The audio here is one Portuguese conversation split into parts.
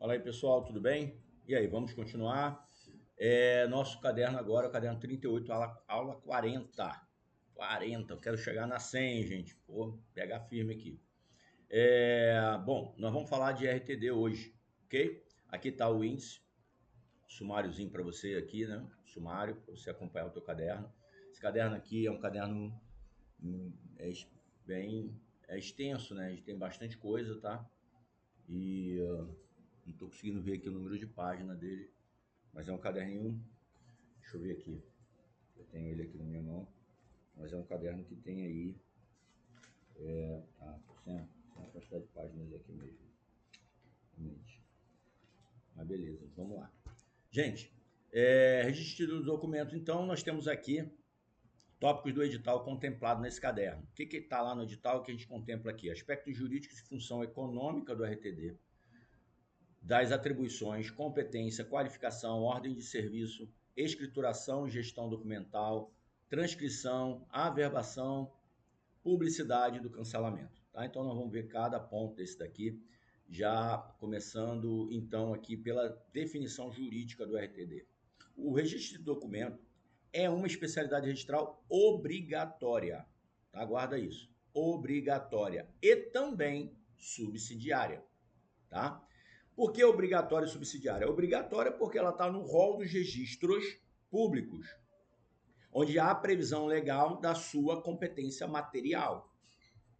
Fala aí, pessoal, tudo bem? E aí, vamos continuar? Nosso caderno agora, o caderno 38, aula 40. 40, eu quero chegar na 100, gente. Pô, pegar firme aqui. Bom, nós vamos falar de RTD hoje, ok? Aqui está o índice, sumáriozinho para você aqui, né? Sumário, para você acompanhar o teu caderno. Esse caderno aqui é um caderno é, bem extenso, né? A gente tem bastante coisa, tá? E não estou conseguindo ver aqui o número de página dele, mas é um caderninho. Deixa eu ver aqui. Eu tenho ele aqui na minha mão, mas é um caderno que tem aí. Sem a quantidade de páginas aqui mesmo. Realmente. Mas beleza, vamos lá. Gente, registro do documento. Então, nós temos aqui tópicos do edital contemplado nesse caderno. O que está lá no edital que a gente contempla aqui? Aspectos jurídicos e função econômica do RTD, das atribuições, competência, qualificação, ordem de serviço, escrituração e gestão documental, transcrição, averbação, publicidade do cancelamento. Tá? Então, nós vamos ver cada ponto desse daqui, já começando, então, aqui pela definição jurídica do RTD. O registro de documento é uma especialidade registral obrigatória. Tá? Guarda isso. Obrigatória. E também subsidiária. Tá? Por que obrigatória e subsidiária? É obrigatória porque ela está no rol dos registros públicos, onde há previsão legal da sua competência material.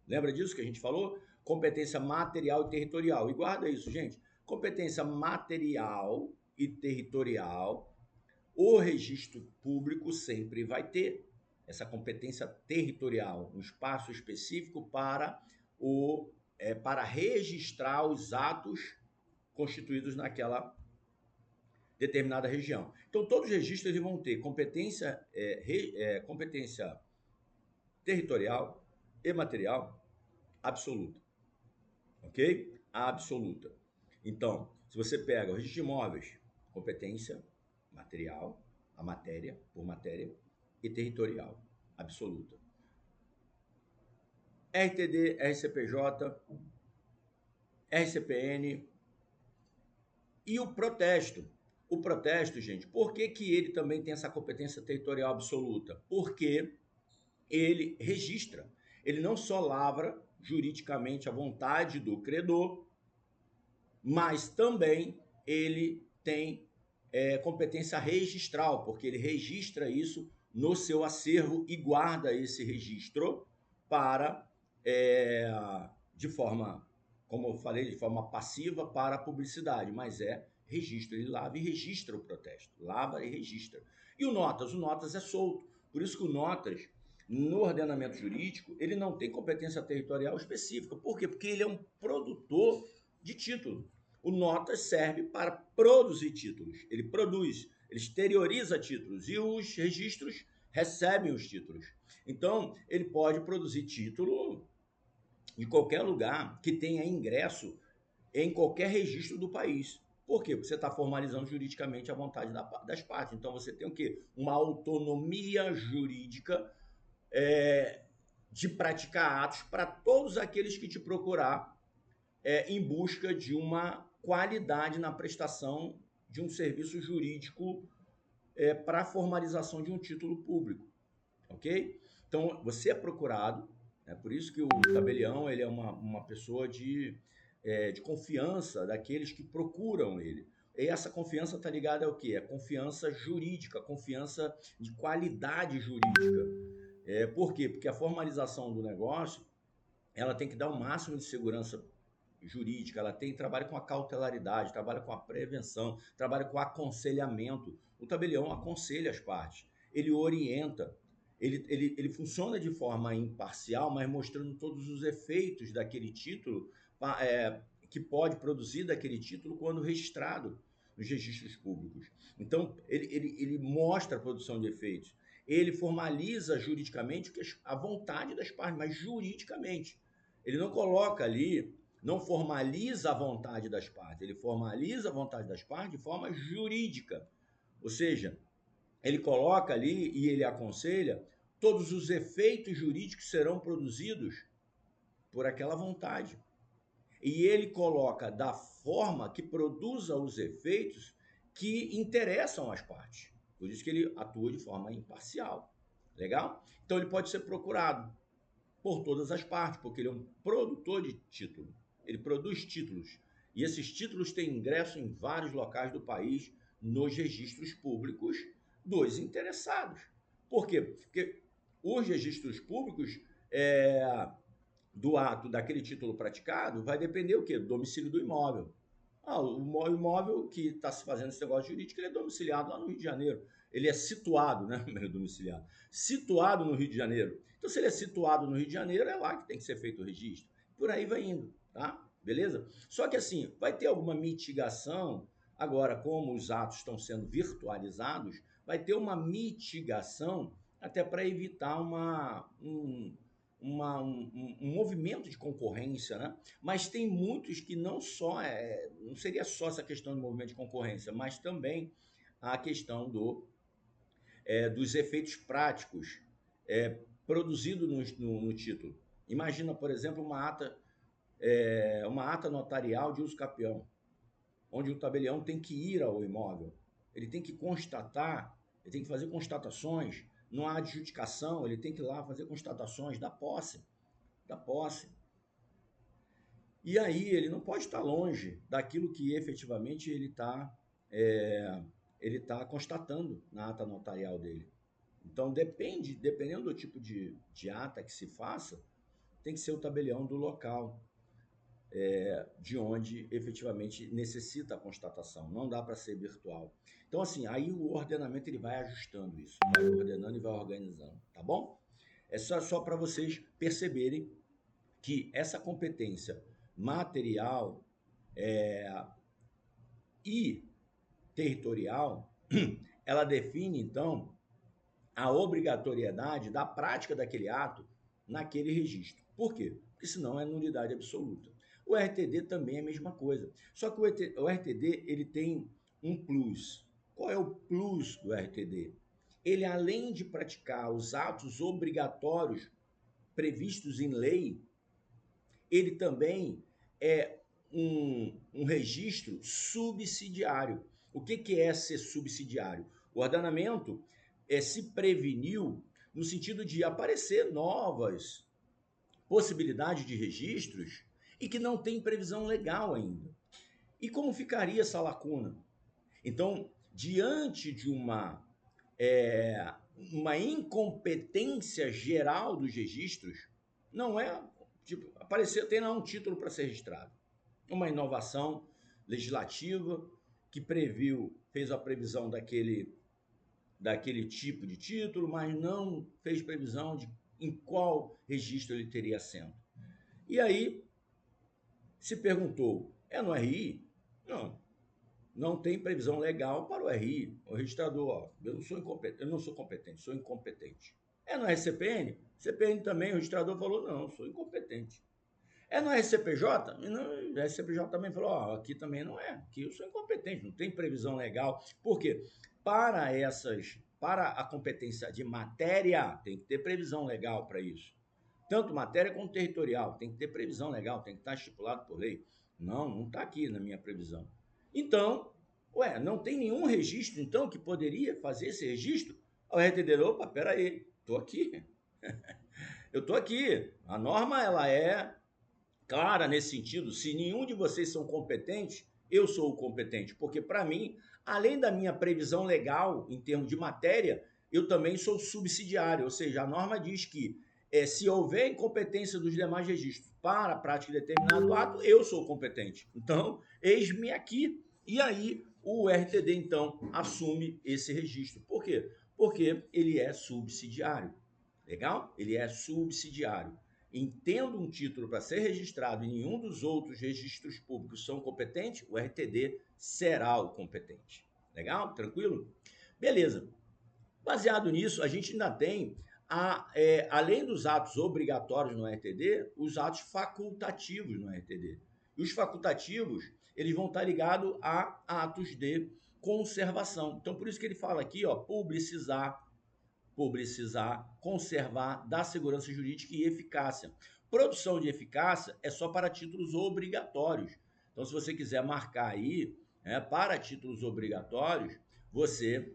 Lembra disso que a gente falou? Competência material e territorial. E guarda isso, gente. Competência material e territorial, o registro público sempre vai ter essa competência territorial, um espaço específico para registrar os atos constituídos naquela determinada região. Então, todos os registros eles vão ter competência territorial e material absoluta, ok? Absoluta. Então, se você pega o registro de imóveis, competência material, a matéria, por matéria, e territorial, absoluta. RTD, RCPJ, RCPN e o protesto. O protesto, gente, por que ele também tem essa competência territorial absoluta? Porque ele registra. Ele não só lavra juridicamente a vontade do credor, mas também ele tem competência registral, porque ele registra isso no seu acervo e guarda esse registro para, de forma, como eu falei, de forma passiva para a publicidade, mas registro. Ele lava e registra o protesto, lava e registra. E o notas é solto. Por isso que o notas, no ordenamento jurídico, ele não tem competência territorial específica. Por quê? Porque ele é um produtor de título. O notas serve para produzir títulos. Ele produz, ele exterioriza títulos e os registros recebem os títulos. Então, ele pode produzir título de qualquer lugar que tenha ingresso em qualquer registro do país. Por quê? Porque você está formalizando juridicamente a vontade das partes. Então, você tem o quê? Uma autonomia jurídica de praticar atos para todos aqueles que te procurar em busca de uma qualidade na prestação de um serviço jurídico para a formalização de um título público, ok? Então, você é procurado, por isso que o tabelião ele é uma pessoa de confiança daqueles que procuram ele. E essa confiança está ligada ao quê? A confiança jurídica, a confiança de qualidade jurídica. Por quê? Porque a formalização do negócio ela tem que dar o máximo de segurança jurídica, ela trabalha com a cautelaridade, trabalha com a prevenção, trabalha com o aconselhamento. O tabelião aconselha as partes, ele orienta, ele funciona de forma imparcial, mas mostrando todos os efeitos daquele título que pode produzir daquele título quando registrado nos registros públicos. Então, ele mostra a produção de efeitos, ele formaliza juridicamente a vontade das partes, mas juridicamente. Ele não coloca ali, não formaliza a vontade das partes, ele formaliza a vontade das partes de forma jurídica. Ou seja, ele coloca ali e ele aconselha todos os efeitos jurídicos serão produzidos por aquela vontade. e ele coloca da forma que produza os efeitos que interessam às partes. Por isso que ele atua de forma imparcial. Legal? Então ele pode ser procurado por todas as partes, porque ele é um produtor de título. Ele produz títulos. E esses títulos têm ingresso em vários locais do país, nos registros públicos dos interessados. Por quê? Porque os registros públicos do ato daquele título praticado vai depender o quê? Do domicílio do imóvel. O imóvel que está se fazendo esse negócio jurídico, ele é domiciliado lá no Rio de Janeiro. Ele é situado, né? Domiciliado. Situado no Rio de Janeiro. Então, se ele é situado no Rio de Janeiro, é lá que tem que ser feito o registro. Por aí vai indo, tá? Beleza? Só que assim, vai ter alguma mitigação, agora, como os atos estão sendo virtualizados, vai ter uma mitigação até para evitar um movimento de concorrência, né? Mas tem muitos que não seria só essa questão do movimento de concorrência, mas também a questão dos efeitos práticos produzidos no título. Imagina, por exemplo, uma ata notarial de uso capião, onde o tabelião tem que ir ao imóvel, ele tem que constatar, ele tem que fazer constatações, não há adjudicação, ele tem que ir lá fazer constatações da posse. E aí ele não pode estar longe daquilo que efetivamente ele tá constatando na ata notarial dele. Então, dependendo do tipo de ata que se faça, tem que ser o tabelião do local, de onde efetivamente necessita a constatação. Não dá para ser virtual. Então, assim, aí o ordenamento ele vai ajustando isso, vai ordenando e vai organizando, tá bom? É só para vocês perceberem que essa competência material e territorial, ela define, então, a obrigatoriedade da prática daquele ato naquele registro. Por quê? Porque senão é nulidade absoluta. O RTD também é a mesma coisa. Só que o RTD ele tem um plus. Qual é o plus do RTD? Ele, além de praticar os atos obrigatórios previstos em lei, ele também é um registro subsidiário. O que é ser subsidiário? O ordenamento se preveniu no sentido de aparecer novas possibilidades de registros e que não tem previsão legal ainda. E como ficaria essa lacuna? Então, diante de uma incompetência geral dos registros, não é tipo, tem lá um título para ser registrado. Uma inovação legislativa que fez a previsão daquele tipo de título, mas não fez previsão de em qual registro ele teria assento. E aí se perguntou, é no RI? Não tem previsão legal para o RI. O registrador, eu não sou competente, sou incompetente. É no RCPN? CPN também, o registrador falou, não, sou incompetente. É no RCPJ? Não, o RCPJ também falou, aqui também não é, aqui eu sou incompetente, não tem previsão legal. Por quê? Para a competência de matéria, tem que ter previsão legal para isso. Tanto matéria como territorial, tem que ter previsão legal, tem que estar estipulado por lei. Não está aqui na minha previsão. Então, não tem nenhum registro, então, que poderia fazer esse registro? O RTD, opa, peraí, estou aqui. Eu estou aqui. A norma, ela é clara nesse sentido. Se nenhum de vocês são competentes, eu sou o competente. Porque, para mim, além da minha previsão legal, em termos de matéria, eu também sou subsidiário. Ou seja, a norma diz que se houver incompetência dos demais registros para a prática de determinado ato, eu sou competente. Então, eis-me aqui. E aí, o RTD, então, assume esse registro. Por quê? Porque ele é subsidiário. Legal? Ele é subsidiário. Entendo um título para ser registrado e nenhum dos outros registros públicos são competentes, o RTD será o competente. Legal? Tranquilo? Beleza. Baseado nisso, a gente ainda tem, além dos atos obrigatórios no RTD, os atos facultativos no RTD. E os facultativos, eles vão estar ligados a atos de conservação. Então, por isso que ele fala aqui, publicizar, conservar, dar segurança jurídica e eficácia. Produção de eficácia é só para títulos obrigatórios. Então, se você quiser marcar aí, para títulos obrigatórios, você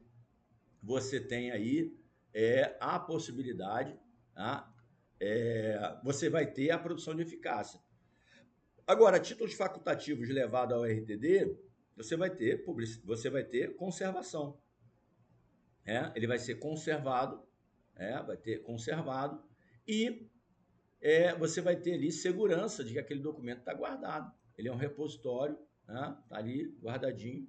tem aí a possibilidade, tá? Você vai ter a produção de eficácia. Agora, títulos facultativos levados ao RTD, você vai ter conservação. Ele vai ser conservado, vai ter conservado, e você vai ter ali segurança de que aquele documento está guardado. Ele é um repositório, está ali guardadinho,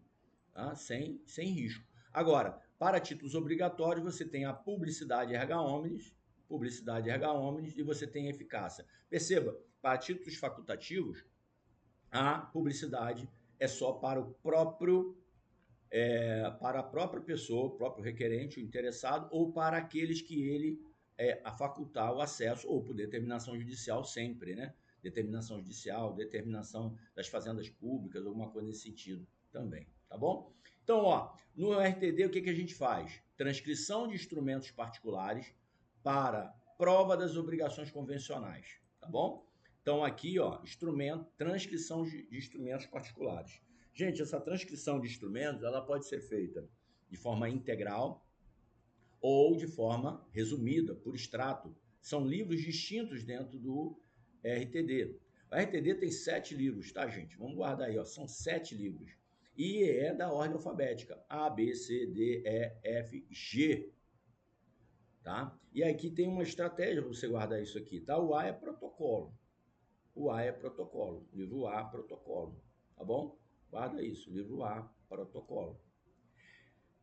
tá? Sem risco. Agora, para títulos obrigatórios, você tem a publicidade erga omnes, e você tem a eficácia. Perceba, para títulos facultativos, a publicidade é só para o próprio para a própria pessoa, o próprio requerente, o interessado, ou para aqueles que ele a facultar o acesso, ou por determinação judicial sempre, né? Determinação judicial, determinação das fazendas públicas, alguma coisa nesse sentido também, tá bom? Então, no RTD, o que a gente faz? Transcrição de instrumentos particulares para prova das obrigações convencionais, tá bom? Então, aqui, transcrição de instrumentos particulares. Gente, essa transcrição de instrumentos, ela pode ser feita de forma integral ou de forma resumida, por extrato. São livros distintos dentro do RTD. O RTD tem 7 livros, tá, gente? Vamos guardar aí, são 7 livros. E é da ordem alfabética, A, B, C, D, E, F, G. Tá? E aqui tem uma estratégia para você guardar isso aqui, tá? O A é protocolo. Livro A, protocolo. Tá bom? Guarda isso, livro A, protocolo.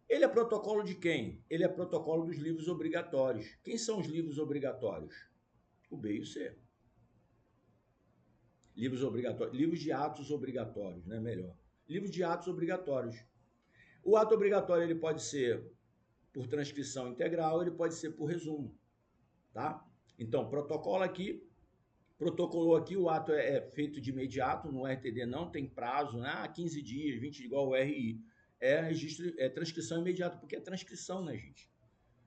Ele é protocolo de quem? Ele é protocolo dos livros obrigatórios. Quem são os livros obrigatórios? O B e o C. Livros obrigatórios, livros de atos obrigatórios, né? Melhor. Livros de atos obrigatórios. O ato obrigatório ele pode ser por transcrição integral, ele pode ser por resumo, tá? Então, protocolou aqui, o ato é feito de imediato, no RTD não tem prazo, 15 dias, 20 igual o RI. É transcrição imediata, porque é transcrição, né, gente?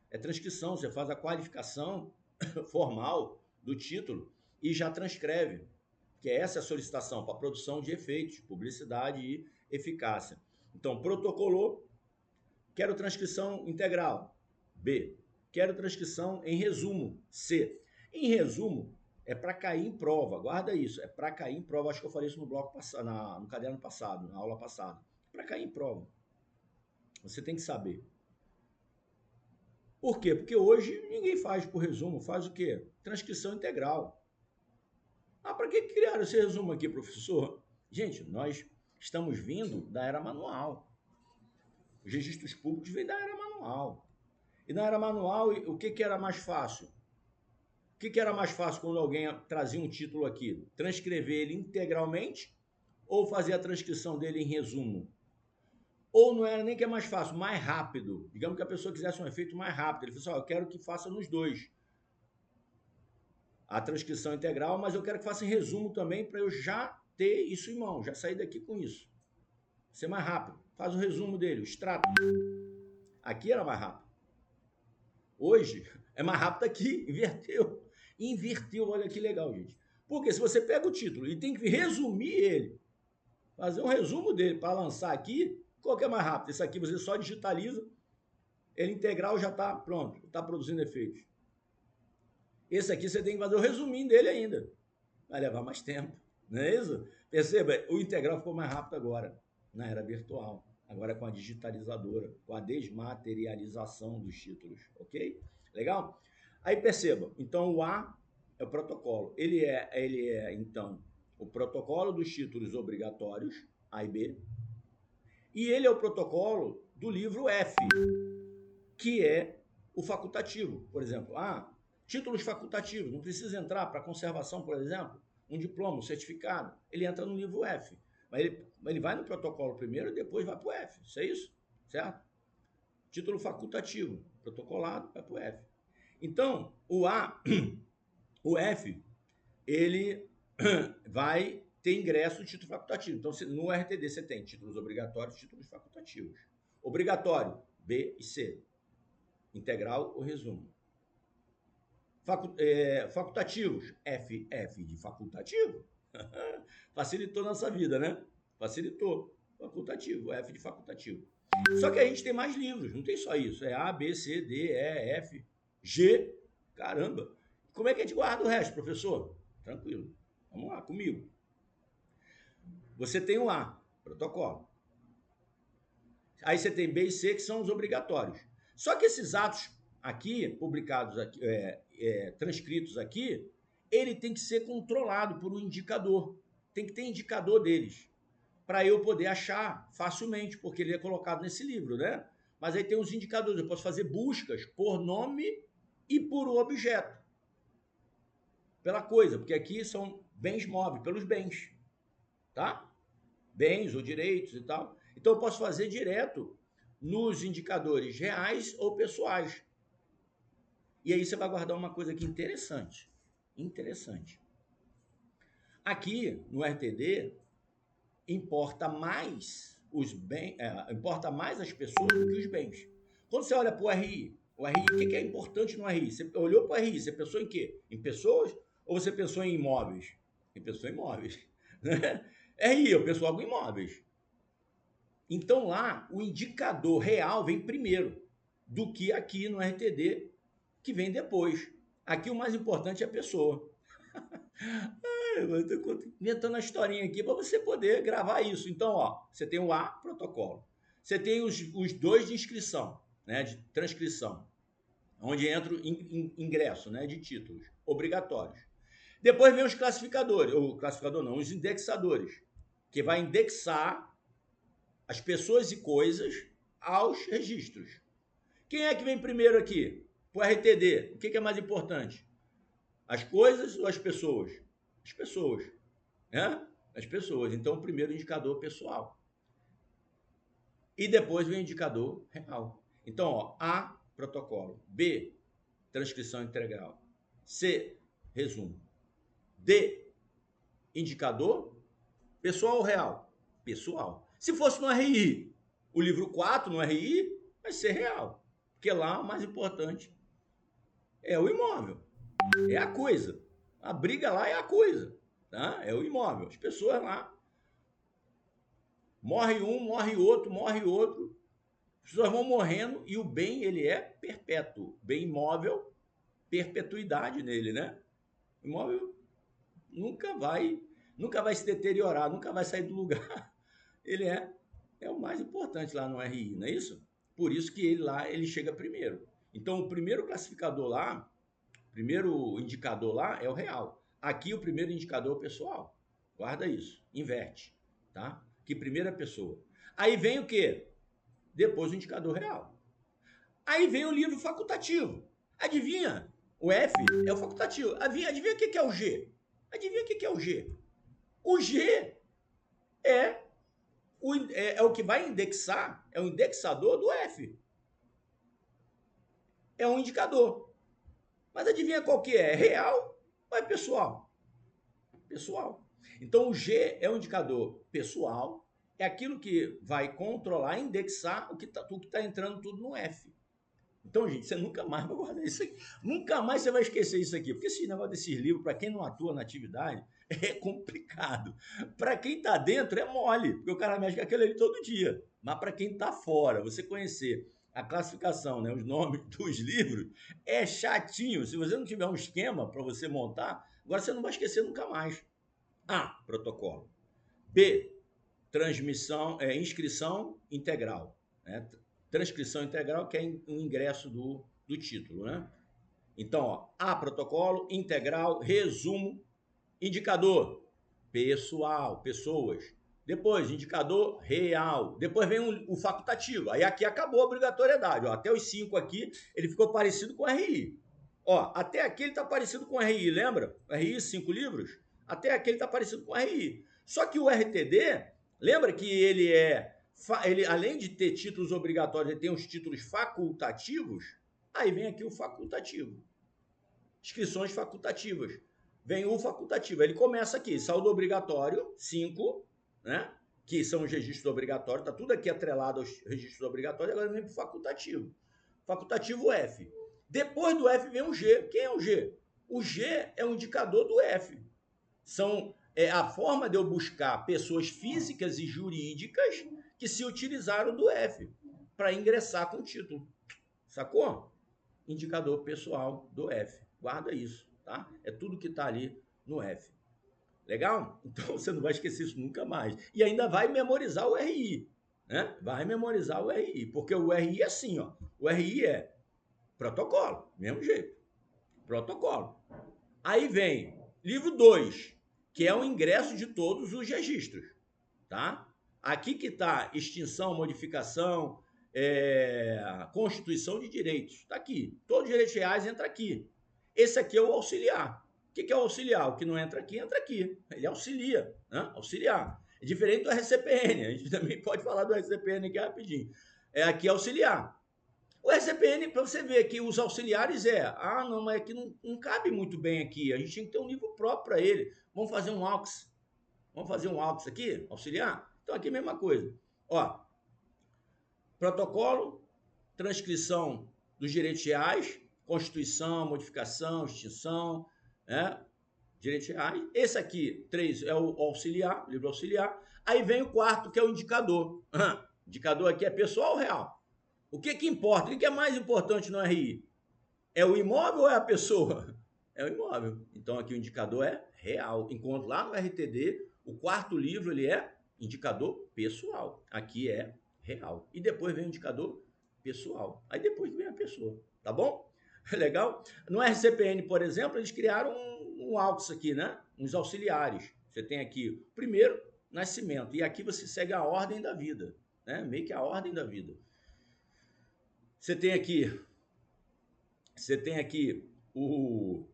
É transcrição, você faz a qualificação formal do título e já transcreve, que essa é a solicitação para produção de efeitos, publicidade e eficácia. Então, protocolou, quero transcrição integral, B. Quero transcrição em resumo, C. Em resumo, é para cair em prova, guarda isso, é para cair em prova, acho que eu falei isso no bloco passado, no caderno passado, na aula passada. Para cair em prova. Você tem que saber. Por quê? Porque hoje ninguém faz por resumo, faz o quê? Transcrição integral. Para que criaram esse resumo aqui, professor? Gente, nós estamos vindo da era manual. Os registros públicos vêm da era manual. E na era manual, o que era mais fácil? O que era mais fácil quando alguém trazia um título aqui? Transcrever ele integralmente ou fazer a transcrição dele em resumo? Ou não era nem que é mais fácil, mais rápido. Digamos que a pessoa quisesse um efeito mais rápido. Ele falou assim, eu quero que faça nos dois. A transcrição integral, mas eu quero que faça em resumo também para eu já ter isso em mão, já sair daqui com isso. Ser mais rápido. Faz o resumo dele, o extrato. Aqui era mais rápido. Hoje é mais rápido aqui, inverteu. Inverteu, olha que legal, gente. Porque se você pega o título e tem que resumir ele, fazer um resumo dele para lançar aqui, qual que é mais rápido? Esse aqui você só digitaliza, ele integral já está pronto, está produzindo efeitos. Esse aqui você tem que fazer o resuminho dele ainda. Vai levar mais tempo, não é isso? Perceba, o integral ficou mais rápido agora, na era virtual. Agora com a digitalizadora, com a desmaterialização dos títulos, ok? Legal? Aí perceba, então o A é o protocolo. Ele é então, o protocolo dos títulos obrigatórios, A e B, e ele é o protocolo do livro F, que é o facultativo. Por exemplo, títulos facultativos, não precisa entrar para conservação, por exemplo, um diploma, um certificado, ele entra no livro F. Mas ele vai no protocolo primeiro e depois vai para o F. Isso é isso? Certo? Título facultativo, protocolado, vai para o F. Então, o F, ele vai ter ingresso do título facultativo. Então, no RTD você tem títulos obrigatórios e títulos facultativos. Obrigatório, B e C. Integral ou resumo. Facultativos, F de facultativo. Facilitou nossa vida, né? Facilitou. Facultativo, F de facultativo. Só que a gente tem mais livros, não tem só isso. É A, B, C, D, E, F, G. Caramba! Como é que a gente guarda o resto, professor? Tranquilo. Vamos lá, comigo. Você tem o A, protocolo. Aí você tem B e C, que são os obrigatórios. Só que esses atos aqui, publicados aqui, transcritos aqui, ele tem que ser controlado por um indicador. Tem que ter indicador deles, para eu poder achar facilmente, porque ele é colocado nesse livro, né? Mas aí tem os indicadores, eu posso fazer buscas por nome e por objeto, pela coisa, porque aqui são bens móveis, pelos bens, tá? Bens ou direitos e tal. Então eu posso fazer direto nos indicadores reais ou pessoais. E aí você vai guardar uma coisa aqui interessante. Interessante. Aqui no RTD importa mais importa mais as pessoas do que os bens. Quando você olha para o RI, o que é importante no RI? Você olhou para o RI, você pensou em quê? Em pessoas ou você pensou em imóveis? Em pessoas em imóveis. RI, eu penso logo em imóveis. Então lá, o indicador real vem primeiro do que aqui no RTD, que vem depois. Aqui o mais importante é a pessoa. Eu estou inventando a historinha aqui para você poder gravar isso. Então, ó, você tem o A, protocolo. Você tem os dois de inscrição, né, de transcrição, onde entra o ingresso, né, de títulos obrigatórios. Depois vem os classificadores, ou classificador não, os indexadores, que vai indexar as pessoas e coisas aos registros. Quem é que vem primeiro aqui? O RTD, o que é mais importante? As coisas ou as pessoas? As pessoas, né? As pessoas. Então, o primeiro indicador pessoal. E depois vem o indicador real. Então, ó, A, protocolo. B, transcrição integral. C, resumo. D, indicador pessoal ou real? Pessoal. Se fosse no RI, o livro 4 no RI vai ser real. Porque lá o mais importante é o imóvel. É a coisa. A briga lá é a coisa. Tá? É o imóvel. As pessoas lá. Morre um, morre outro. As pessoas vão morrendo e o bem, ele é perpétuo. Bem imóvel, perpetuidade nele, né? O imóvel nunca vai se deteriorar, nunca vai sair do lugar. Ele é o mais importante lá no RI, não é isso? Por isso que ele chega primeiro. Então, o primeiro classificador lá, o primeiro indicador lá é o real. Aqui, o primeiro indicador é o pessoal. Guarda isso. Inverte, tá? Que primeira pessoa. Aí vem o quê? Depois o indicador real. Aí vem o livro facultativo. Adivinha? O F é o facultativo. Adivinha o que é o G? Adivinha o que é o G? O G é o que vai indexar, é o indexador do F. É um indicador. Mas adivinha qual que é? É real ou é pessoal? Pessoal. Então o G é um indicador pessoal, é aquilo que vai controlar, indexar o que tá entrando tudo no F. Então, gente, você nunca mais vai guardar isso aqui. Nunca mais você vai esquecer isso aqui. Porque esse negócio desses livros, para quem não atua na atividade, é complicado. Para quem está dentro, é mole, porque o cara mexe com aquele ali todo dia. Mas para quem está fora, você conhecer a classificação, né, os nomes dos livros, é chatinho. Se você não tiver um esquema para você montar, agora você não vai esquecer nunca mais. A, protocolo. B, inscrição integral, né? Transcrição integral, que é o ingresso do título, né? Então, ó, A, protocolo, integral, resumo, indicador, pessoal, pessoas. Depois, indicador real. Depois vem o facultativo. Aí aqui acabou a obrigatoriedade. Ó, até os 5 aqui, ele ficou parecido com o RI. Ó, até aqui ele está parecido com o RI, lembra? O RI, 5 livros? Até aqui ele está parecido com o RI. Só que o RTD, lembra que ele, além de ter títulos obrigatórios, ele tem os títulos facultativos? Aí vem aqui o facultativo. Inscrições facultativas. Vem o facultativo. Ele começa aqui, saldo obrigatório, 5, né? Que são os registros obrigatórios. Está tudo aqui atrelado aos registros obrigatórios. Agora vem para o facultativo. Facultativo F. Depois do F vem o G. Quem é o G? O G é um indicador do F. É a forma de eu buscar pessoas físicas e jurídicas que se utilizaram do F para ingressar com o título. Sacou? Indicador pessoal do F. Guarda isso, tá? É tudo que está ali no F. Legal? Então você não vai esquecer isso nunca mais. E ainda vai memorizar o RI, né? Vai memorizar o RI, porque o RI é assim, ó. O RI é protocolo, mesmo jeito. Protocolo. Aí vem livro 2, que é o ingresso de todos os registros, tá? Aqui que está extinção, modificação, constituição de direitos. Está aqui. Todos os direitos reais entram aqui. Esse aqui é o auxiliar. O que é o auxiliar? O que não entra aqui, entra aqui. Ele auxilia, né? Auxiliar. É diferente do RCPN. A gente também pode falar do RCPN aqui rapidinho. Aqui é auxiliar. O RCPN, para você ver que os auxiliares não, mas aqui não cabe muito bem aqui. A gente tem que ter um livro próprio para ele. Vamos fazer um AUX. Vamos fazer um AUX aqui, auxiliar? Então aqui é a mesma coisa. Ó, protocolo, transcrição dos direitos reais, constituição, modificação, extinção, né? Direitos reais. Esse aqui, 3, é o auxiliar, livro auxiliar. Aí vem o quarto, que é o indicador. Indicador aqui é pessoal ou real? O que importa? O que é mais importante no RI? É o imóvel ou é a pessoa? É o imóvel. Então aqui o indicador é real. Enquanto lá no RTD, o quarto livro ele é indicador pessoal. Aqui é real. E depois vem o indicador pessoal. Aí depois vem a pessoa. Tá bom? Legal? No RCPN, por exemplo, eles criaram um AUX aqui, né? Uns auxiliares. Você tem aqui o primeiro, nascimento. E aqui você segue a ordem da vida. Né? Meio que a ordem da vida. Você tem aqui o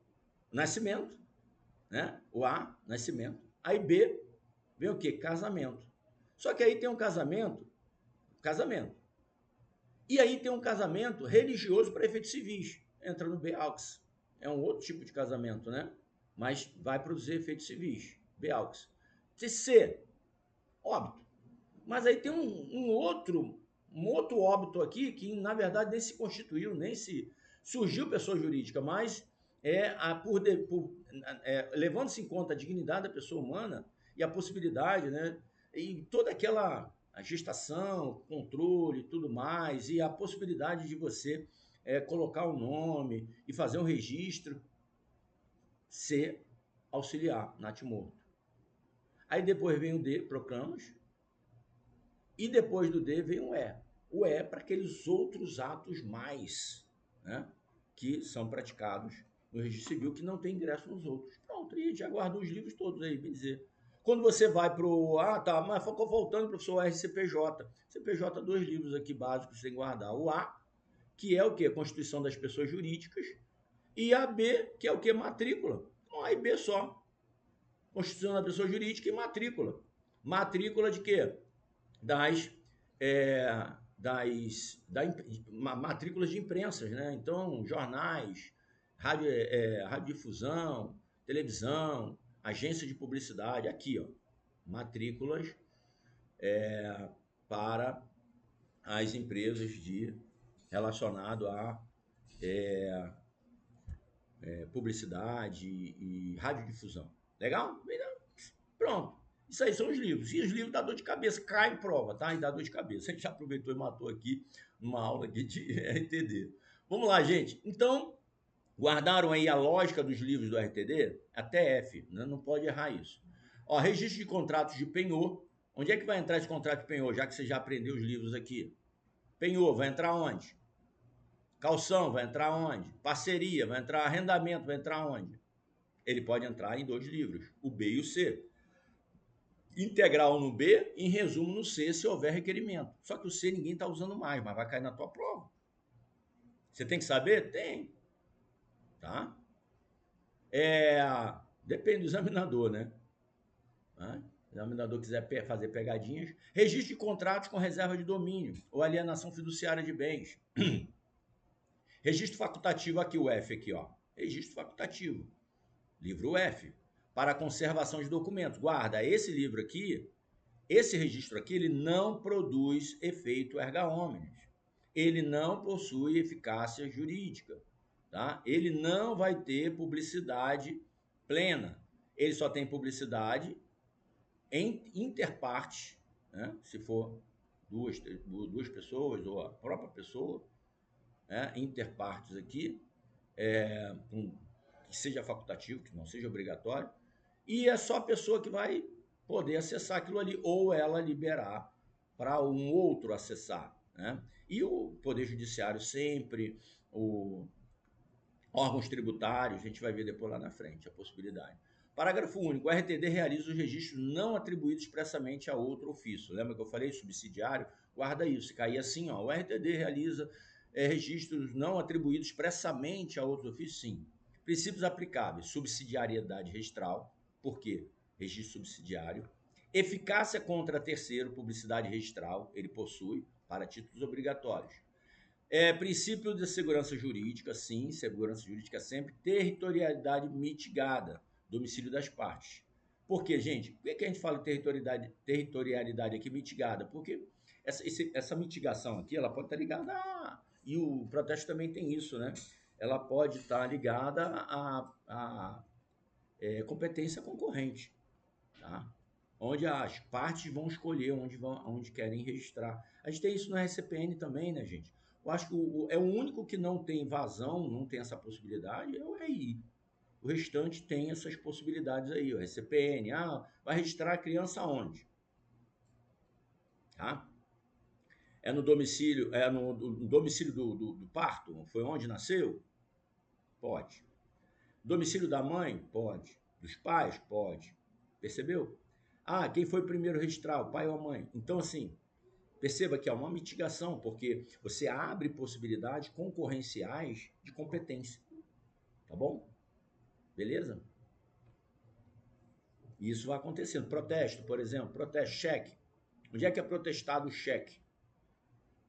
nascimento, né? O A, nascimento. Aí B, vem o quê? Casamento. Só que aí tem um casamento. E aí tem um casamento religioso para efeitos civis. Entra no BAUX. É um outro tipo de casamento, né? Mas vai produzir efeitos civis. BAUX. C, óbito. Mas aí tem um outro óbito aqui que, na verdade, nem se constituiu, nem se surgiu pessoa jurídica, mas levando-se em conta a dignidade da pessoa humana e a possibilidade, né, e toda aquela a gestação, controle e tudo mais, e a possibilidade de você colocar o nome e fazer um registro, ser auxiliar, natimorto. Aí depois vem o D, proclamos, e depois do D vem o E. O E é para aqueles outros atos mais, né, que são praticados no registro civil, que não tem ingresso nos outros. Pronto, e já guardou os livros todos aí, bem dizer. Quando você vai para o... mas ficou voltando, professor, RCPJ. CPJ, 2 livros aqui básicos sem guardar. O A, que é o quê? Constituição das pessoas jurídicas. E a B, que é o quê? Matrícula. Então, A e B só. Constituição da pessoa jurídica e matrícula. Matrícula de quê? Matrículas de imprensas, né? Então, jornais, radiodifusão, televisão, agência de publicidade, aqui, ó, matrículas para as empresas relacionado a publicidade e radiodifusão. Legal? Pronto. Isso aí são os livros. E os livros dá dor de cabeça, cai em prova, tá? E dá dor de cabeça. A gente já aproveitou e matou aqui numa aula aqui de RTD. Vamos lá, gente. Então, guardaram aí a lógica dos livros do RTD? Até F, né? Não pode errar isso. Ó, registro de contratos de penhor. Onde é que vai entrar esse contrato de penhor, já que você já aprendeu os livros aqui? Penhor, vai entrar onde? Calção, vai entrar onde? Parceria, vai entrar arrendamento, vai entrar onde? Ele pode entrar em 2 livros, o B e o C. Integral no B, em resumo no C, se houver requerimento. Só que o C ninguém está usando mais, mas vai cair na tua prova. Você tem que saber? Tem. Tá? Depende do examinador, né? O examinador quiser fazer pegadinhas. Registro de contratos com reserva de domínio ou alienação fiduciária de bens. Registro facultativo, aqui o F, aqui, ó. Registro facultativo. Livro F. Para conservação de documentos. Guarda, esse livro aqui, esse registro aqui, ele não produz efeito erga omnes. Ele não possui eficácia jurídica. tá? Ele não vai ter publicidade plena. Ele só tem publicidade em interpartes, né? Se for duas pessoas ou a própria pessoa, né? Interpartes aqui, que seja facultativo, que não seja obrigatório, e é só a pessoa que vai poder acessar aquilo ali, ou ela liberar para um outro acessar, né? E o Poder Judiciário sempre, o órgãos tributários, a gente vai ver depois lá na frente a possibilidade. Parágrafo único. O RTD realiza os registros não atribuídos expressamente a outro ofício. Lembra que eu falei subsidiário? Guarda isso. Se cair assim, ó, o RTD realiza registros não atribuídos expressamente a outro ofício, sim. Princípios aplicáveis. Subsidiariedade registral. Por quê? Registro subsidiário. Eficácia contra terceiro, publicidade registral, ele possui para títulos obrigatórios. Princípio da segurança jurídica, sim, segurança jurídica sempre. Territorialidade mitigada, domicílio das partes. Por quê, gente? Por que a gente fala territorialidade aqui mitigada? Porque essa mitigação aqui, ela pode estar ligada a... E o protesto também tem isso, né? Ela pode estar ligada a competência concorrente, tá? Onde as partes vão escolher onde querem registrar. A gente tem isso no RCPN também, né, gente? Eu acho que é o único que não tem vazão, não tem essa possibilidade, é o RI. O restante tem essas possibilidades aí, o RCPN. Vai registrar a criança onde? Tá? No domicílio do parto? Foi onde nasceu? Pode. Domicílio da mãe? Pode. Dos pais? Pode. Percebeu? Quem foi primeiro registrar, o pai ou a mãe? Então, assim, perceba que é uma mitigação, porque você abre possibilidades concorrenciais de competência. Tá bom? Beleza? E isso vai acontecendo. Protesto, por exemplo, protesto, cheque. Onde é que é protestado o cheque?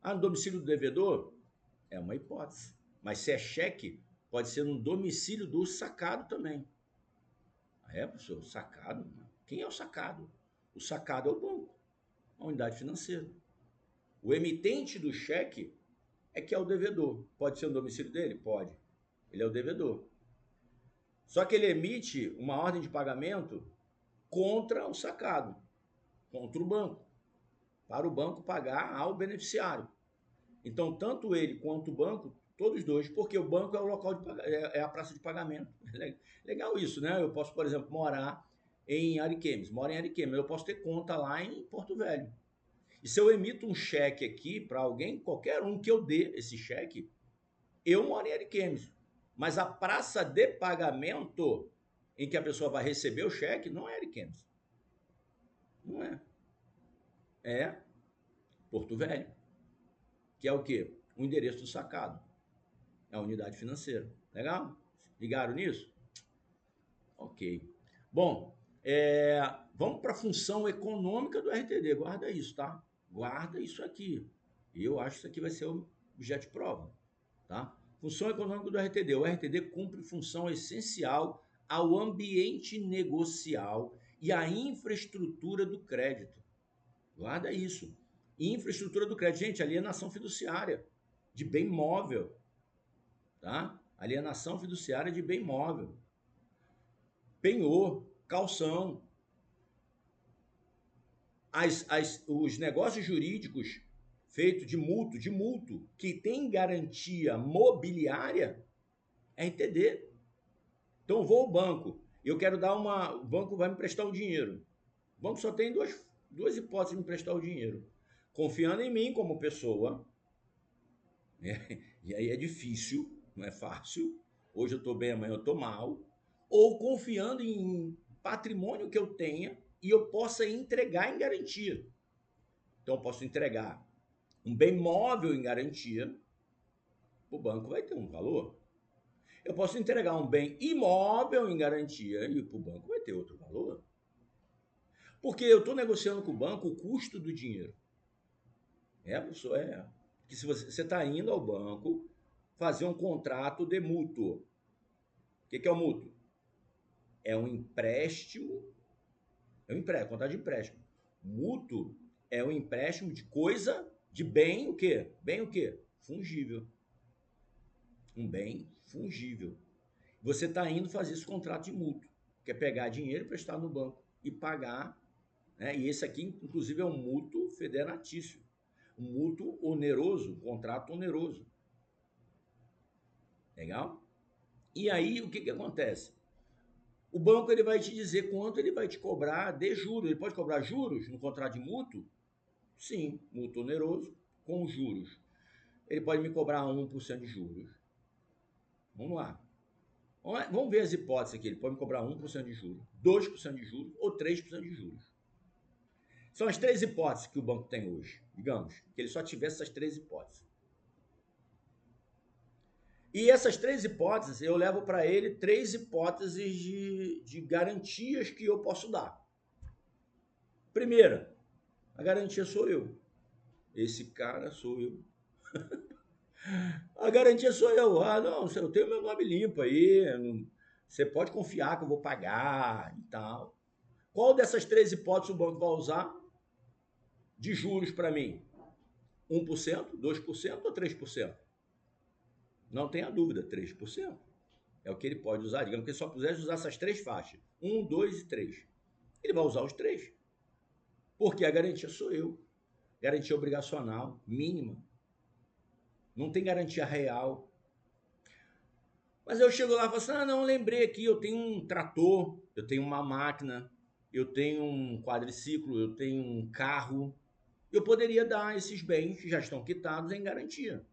No domicílio do devedor? É uma hipótese. Mas se é cheque, pode ser no domicílio do sacado também. Professor, sacado? Quem é o sacado? O sacado é o banco, a unidade financeira. O emitente do cheque é que é o devedor. Pode ser no domicílio dele? Pode. Ele é o devedor. Só que ele emite uma ordem de pagamento contra o sacado, contra o banco, para o banco pagar ao beneficiário. Então, tanto ele quanto o banco, todos dois, porque o banco é o local de é a praça de pagamento. Legal isso, né? Eu posso, por exemplo, morar em Ariquemes, moro em Ariquemes, eu posso ter conta lá em Porto Velho. E se eu emito um cheque aqui para alguém, qualquer um que eu dê esse cheque, eu moro em Ariquemes. Mas a praça de pagamento em que a pessoa vai receber o cheque não é Ariquemes. Não é. É Porto Velho. Que é o quê? O endereço do sacado. É a unidade financeira. Legal? Ligaram nisso? Ok. Bom, vamos para a função econômica do RTD. Guarda isso, tá? Guarda isso aqui. Eu acho que isso aqui vai ser o objeto de prova, tá? Função econômica do RTD. O RTD cumpre função essencial ao ambiente negocial e à infraestrutura do crédito. Guarda isso. Infraestrutura do crédito. Gente, alienação fiduciária de bem móvel, tá? Alienação fiduciária de bem móvel. Penhor, calção. Os negócios jurídicos feitos de mútuo, que tem garantia mobiliária, é RTD. Então, eu vou ao banco, eu quero dar o banco vai me prestar o dinheiro. O banco só tem duas hipóteses de me prestar o dinheiro. Confiando em mim como pessoa, né? E aí é difícil, não é fácil. Hoje eu estou bem, amanhã eu estou mal. Ou confiando em patrimônio que eu tenha e eu possa entregar em garantia. Então, eu posso entregar um bem móvel em garantia, o banco vai ter um valor. Eu posso entregar um bem imóvel em garantia e o banco vai ter outro valor. Porque eu estou negociando com o banco o custo do dinheiro. Professor, que se você está indo ao banco fazer um contrato de mútuo. O que é o mútuo? É um empréstimo, contrato de empréstimo. Mútuo é um empréstimo de coisa, de bem o quê? Bem o quê? Fungível. um bem fungível. Você está indo fazer esse contrato de mútuo, que é pegar dinheiro emprestado no banco e pagar, né? E esse aqui, inclusive, é um mútuo federatício, um mútuo oneroso, um contrato oneroso. Legal? E aí, o que, que acontece? O banco ele vai te dizer quanto ele vai te cobrar de juros. Ele pode cobrar juros no contrato de mútuo? Sim, mútuo oneroso com juros. Ele pode me cobrar 1% de juros. Vamos lá. Vamos ver as hipóteses aqui. Ele pode me cobrar 1% de juros, 2% de juros ou 3% de juros. São as três hipóteses que o banco tem hoje. Digamos que ele só tivesse essas três hipóteses. E essas três hipóteses, eu levo para ele três hipóteses de garantias que eu posso dar. Primeira, a garantia sou eu. Esse cara sou eu. A garantia sou eu. Ah, não, eu tenho meu nome limpo aí. Você pode confiar que eu vou pagar e tal. Qual dessas três hipóteses o banco vai usar de juros para mim? 1%, 2% ou 3%? Não tenha dúvida, 3%. É o que ele pode usar. Digamos que ele só pudesse usar essas três faixas. 1, 2 e 3. Ele vai usar os três. Porque a garantia sou eu. Garantia obrigacional, mínima. Não tem garantia real. Mas eu chego lá e falo assim, não, lembrei aqui, eu tenho um trator, eu tenho uma máquina, eu tenho um quadriciclo, eu tenho um carro. Eu poderia dar esses bens que já estão quitados em garantia.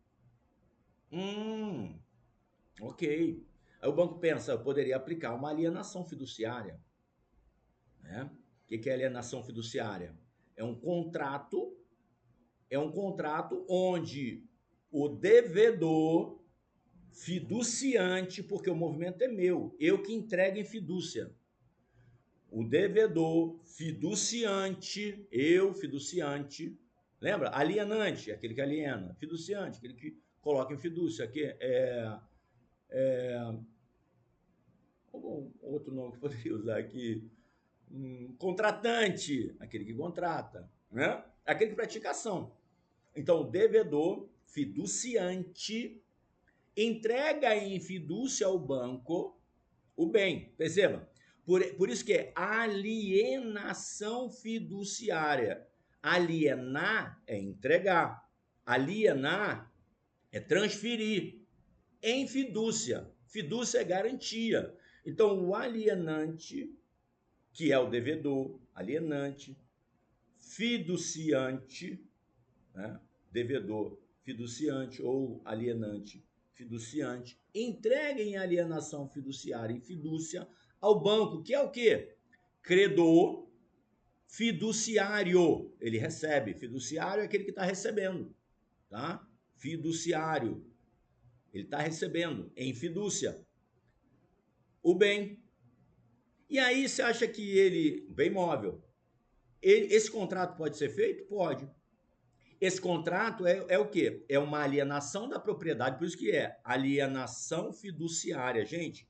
Ok. Aí o banco pensa, eu poderia aplicar uma alienação fiduciária. Né? O que é alienação fiduciária? É um contrato onde o devedor fiduciante, porque o movimento é meu, eu que entrego em fidúcia. O devedor fiduciante, eu fiduciante, lembra? Alienante, aquele que aliena. Fiduciante, aquele que coloca em fidúcia. Aqui outro nome que eu poderia usar aqui. Contratante, aquele que contrata, né? Aquele que pratica ação. Então, o devedor fiduciante entrega em fidúcia ao banco o bem. Perceba? Por isso que é alienação fiduciária. Alienar é entregar. Alienar é transferir em fidúcia. Fidúcia é garantia. Então, o alienante, que é o devedor, alienante, fiduciante, né? Devedor fiduciante ou alienante fiduciante, entrega em alienação fiduciária em fidúcia ao banco, que é o quê? Credor fiduciário. Ele recebe. Fiduciário é aquele que está recebendo, tá? Fiduciário. Ele está recebendo em fidúcia o bem. E aí você acha que ele, bem móvel, esse contrato pode ser feito? Pode. Esse contrato é o quê? É uma alienação da propriedade, por isso que é alienação fiduciária. Gente,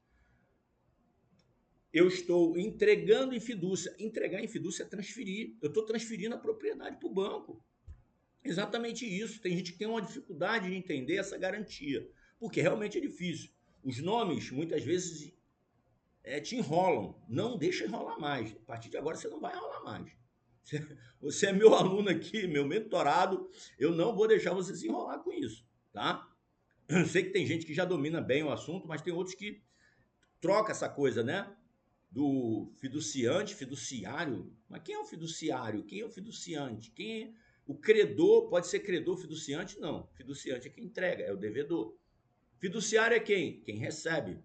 eu estou entregando em fidúcia. Entregar em fidúcia é transferir. Eu estou transferindo a propriedade para o banco. Exatamente isso. Tem gente que tem uma dificuldade de entender essa garantia, porque realmente é difícil. Os nomes, muitas vezes, te enrolam. Não deixa enrolar mais. A partir de agora, você não vai enrolar mais. Você é meu aluno aqui, meu mentorado, eu não vou deixar você se enrolar com isso, tá? Eu sei que tem gente que já domina bem o assunto, mas tem outros que troca essa coisa, né? Do fiduciante, fiduciário. Mas quem é o fiduciário? Quem é o fiduciante? Quem é o credor? Pode ser credor fiduciante? Não. Fiduciante é quem entrega, é o devedor. Fiduciário é quem? Quem recebe.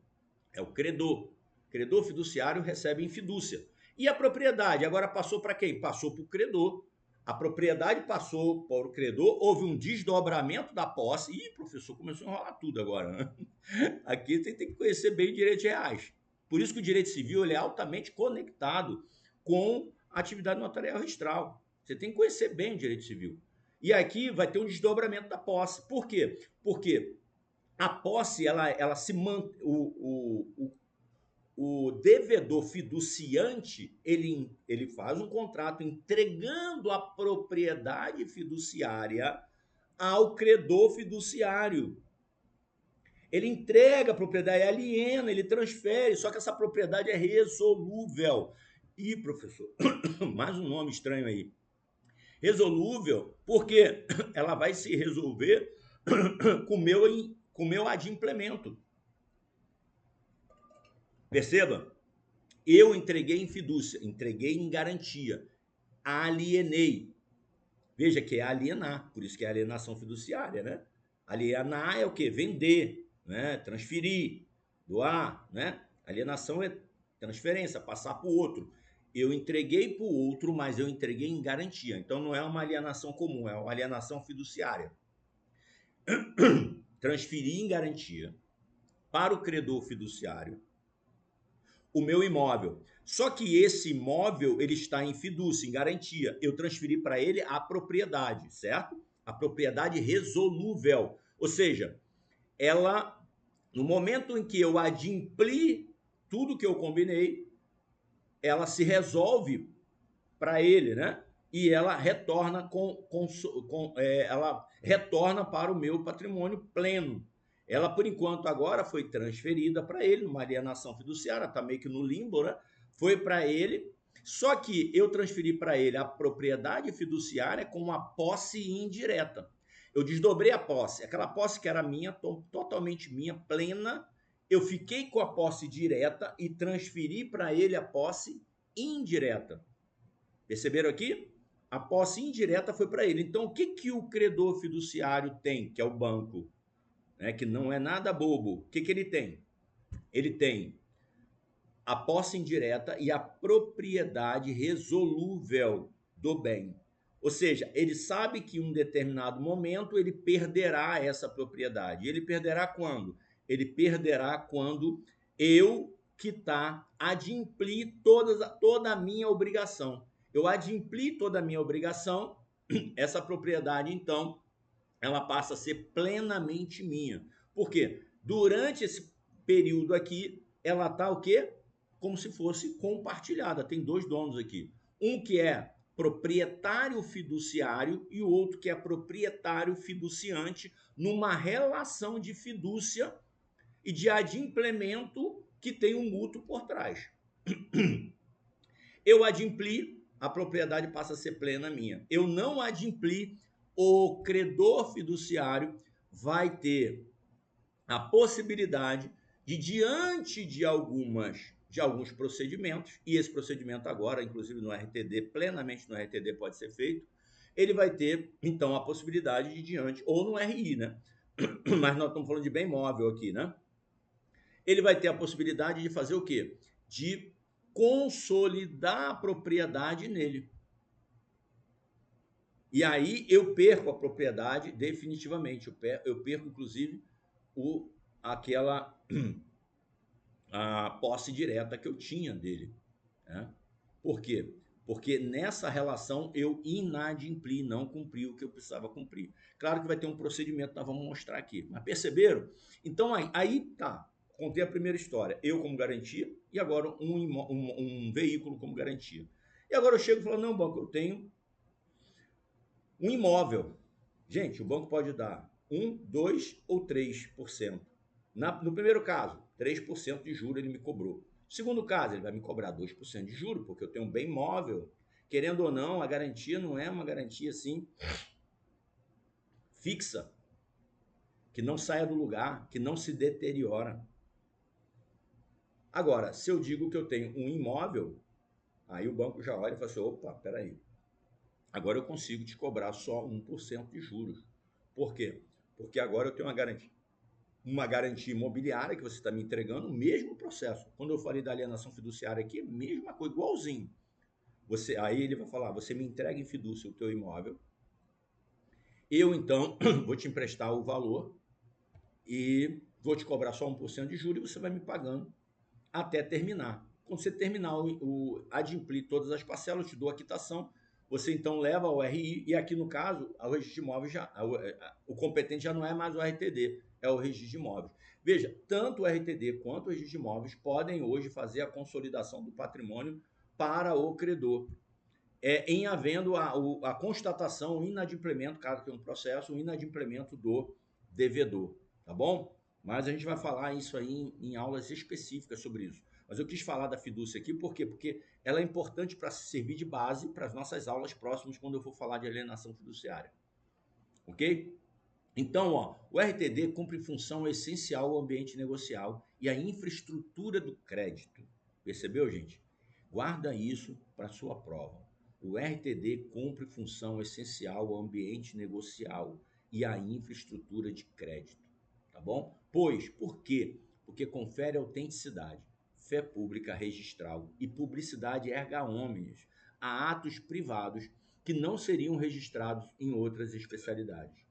É o credor. Credor fiduciário recebe em fidúcia. E a propriedade agora passou para quem? Passou para o credor. A propriedade passou para o credor, houve um desdobramento da posse. Ih, professor, começou a enrolar tudo agora, né? Aqui você tem que conhecer bem direitos reais. Por isso que o direito civil ele é altamente conectado com a atividade notarial registral. Você tem que conhecer bem o direito civil. E aqui vai ter um desdobramento da posse. Por quê? Porque a posse, ela se mantém. O devedor fiduciante, ele faz um contrato entregando a propriedade fiduciária ao credor fiduciário. Ele entrega a propriedade, aliena, ele transfere, só que essa propriedade é resolúvel. Ih, professor, mais um nome estranho aí. Resolúvel, porque ela vai se resolver com o meu adimplemento. Perceba? Eu entreguei em fidúcia, entreguei em garantia, alienei. Veja que é alienar, por isso que é alienação fiduciária, né? Alienar é o quê? Vender, né? Transferir, doar, né? Alienação é transferência, passar para o outro. Eu entreguei para o outro, mas eu entreguei em garantia. Então não é uma alienação comum, é uma alienação fiduciária. Transferir em garantia para o credor fiduciário o meu imóvel. Só que esse imóvel ele está em fidúcia, em garantia. Eu transferi para ele a propriedade, certo? A propriedade resolúvel. Ou seja, ela, no momento em que eu adimpli tudo que eu combinei, ela se resolve para ele, né? E ela retorna ela retorna para o meu patrimônio pleno. Ela, por enquanto, agora foi transferida para ele, numa alienação fiduciária, está meio que no limbo, né? Foi para ele, só que eu transferi para ele a propriedade fiduciária com uma posse indireta. Eu desdobrei a posse, aquela posse que era minha, totalmente minha, plena, eu fiquei com a posse direta e transferi para ele a posse indireta. Perceberam aqui? A posse indireta foi para ele. Então, o que, que o credor fiduciário tem, que é o banco, né, que não é nada bobo? O que, que ele tem? Ele tem a posse indireta e a propriedade resolúvel do bem. Ou seja, ele sabe que em um determinado momento ele perderá essa propriedade. Ele perderá quando? Ele perderá quando eu quitar, adimplir toda a minha obrigação. Eu adimpli toda a minha obrigação, essa propriedade, então, ela passa a ser plenamente minha. Por quê? Durante esse período aqui, ela está o quê? Como se fosse compartilhada. Tem dois donos aqui. Um que é proprietário fiduciário e o outro que é proprietário fiduciante numa relação de fidúcia e de adimplemento que tem um mútuo por trás. Eu adimpli, a propriedade passa a ser plena minha. Eu não adimpli, o credor fiduciário vai ter a possibilidade de, diante de alguns procedimentos, e esse procedimento agora, inclusive no RTD, plenamente no RTD pode ser feito, ele vai ter, então, a possibilidade de diante, ou no RI, né? Mas nós estamos falando de bem móvel aqui, né? Ele vai ter a possibilidade de fazer o quê? De consolidar a propriedade nele. E aí eu perco a propriedade definitivamente. Eu perco inclusive, aquela a posse direta que eu tinha dele. Né? Por quê? Porque nessa relação eu inadimpli, não cumpri o que eu precisava cumprir. Claro que vai ter um procedimento, nós vamos mostrar aqui. Mas perceberam? Então aí tá. Contei a primeira história, eu como garantia, e agora um veículo como garantia. E agora eu chego e falo, não, banco, eu tenho um imóvel. Gente, o banco pode dar 1, 2 ou 3%. No primeiro caso, 3% de juros ele me cobrou. No segundo caso, ele vai me cobrar 2% de juros, porque eu tenho um bem móvel. Querendo ou não, a garantia não é uma garantia assim fixa, que não saia do lugar, que não se deteriora. Agora, se eu digo que eu tenho um imóvel, aí o banco já olha e fala assim, opa, peraí, agora eu consigo te cobrar só 1% de juros. Por quê? Porque agora eu tenho uma garantia imobiliária que você está me entregando, o mesmo processo. Quando eu falei da alienação fiduciária aqui, mesma coisa, igualzinho. Aí ele vai falar, você me entrega em fidúcia o teu imóvel, eu então vou te emprestar o valor e vou te cobrar só 1% de juros e você vai me pagando até terminar. Quando você terminar adimplir todas as parcelas, eu te dou a quitação, você então leva ao RI, e aqui no caso, o registro de imóveis o competente já não é mais o RTD, é o registro de imóveis. Veja, tanto o RTD quanto o registro de imóveis podem hoje fazer a consolidação do patrimônio para o credor, em havendo a constatação, o inadimplemento, caso tenha um processo, o inadimplemento do devedor, tá bom? Mas a gente vai falar isso aí em aulas específicas sobre isso. Mas eu quis falar da fidúcia aqui, por quê? Porque ela é importante para servir de base para as nossas aulas próximas quando eu for falar de alienação fiduciária. Ok? Então, ó, o RTD cumpre função essencial ao ambiente negocial e à infraestrutura do crédito. Percebeu, gente? Guarda isso para sua prova. O RTD cumpre função essencial ao ambiente negocial e à infraestrutura de crédito. Tá bom? Pois, por quê? Porque confere autenticidade, fé pública registral e publicidade erga omnes a atos privados que não seriam registrados em outras especialidades.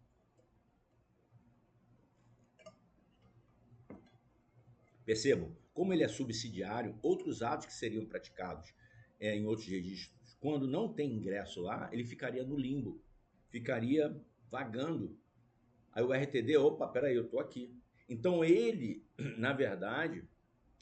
Percebam, como ele é subsidiário, outros atos que seriam praticados em outros registros, quando não tem ingresso lá, ele ficaria no limbo, ficaria vagando. Aí o RTD, opa, peraí, eu estou aqui. Então ele, na verdade,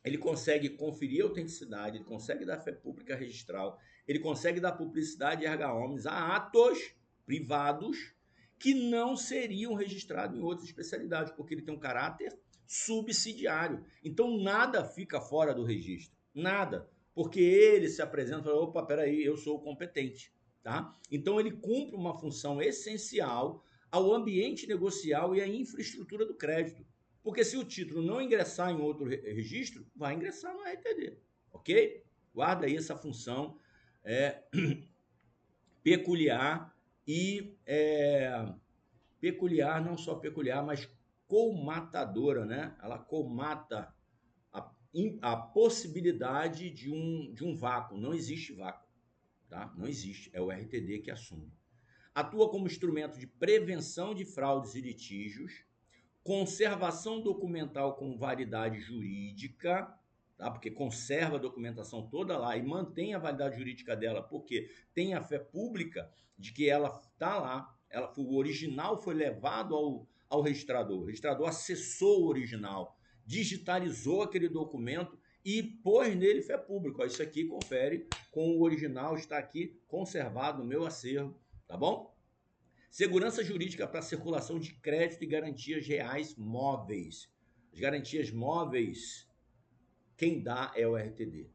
ele consegue conferir a autenticidade, ele consegue dar fé pública registral, ele consegue dar publicidade erga omnes a atos privados que não seriam registrados em outras especialidades, porque ele tem um caráter subsidiário. Então nada fica fora do registro, nada, porque ele se apresenta e fala, opa, peraí, eu sou competente, tá? Então ele cumpre uma função essencial ao ambiente negocial e à infraestrutura do crédito. Porque se o título não ingressar em outro registro, vai ingressar no RTD, ok? Guarda aí essa função é, peculiar e peculiar, não só peculiar, mas colmatadora, né? Ela colmata a possibilidade de um vácuo. Não existe vácuo, tá? Não existe. É o RTD que assume. Atua como instrumento de prevenção de fraudes e litígios, conservação documental com validade jurídica, tá? Porque conserva a documentação toda lá e mantém a validade jurídica dela, porque tem a fé pública de que ela está lá, o original foi levado ao registrador, o registrador acessou o original, digitalizou aquele documento e pôs nele fé pública. Ó, isso aqui confere com o original, está aqui conservado no meu acervo, tá bom? Segurança jurídica para circulação de crédito e garantias reais móveis. As garantias móveis, quem dá é o RTD.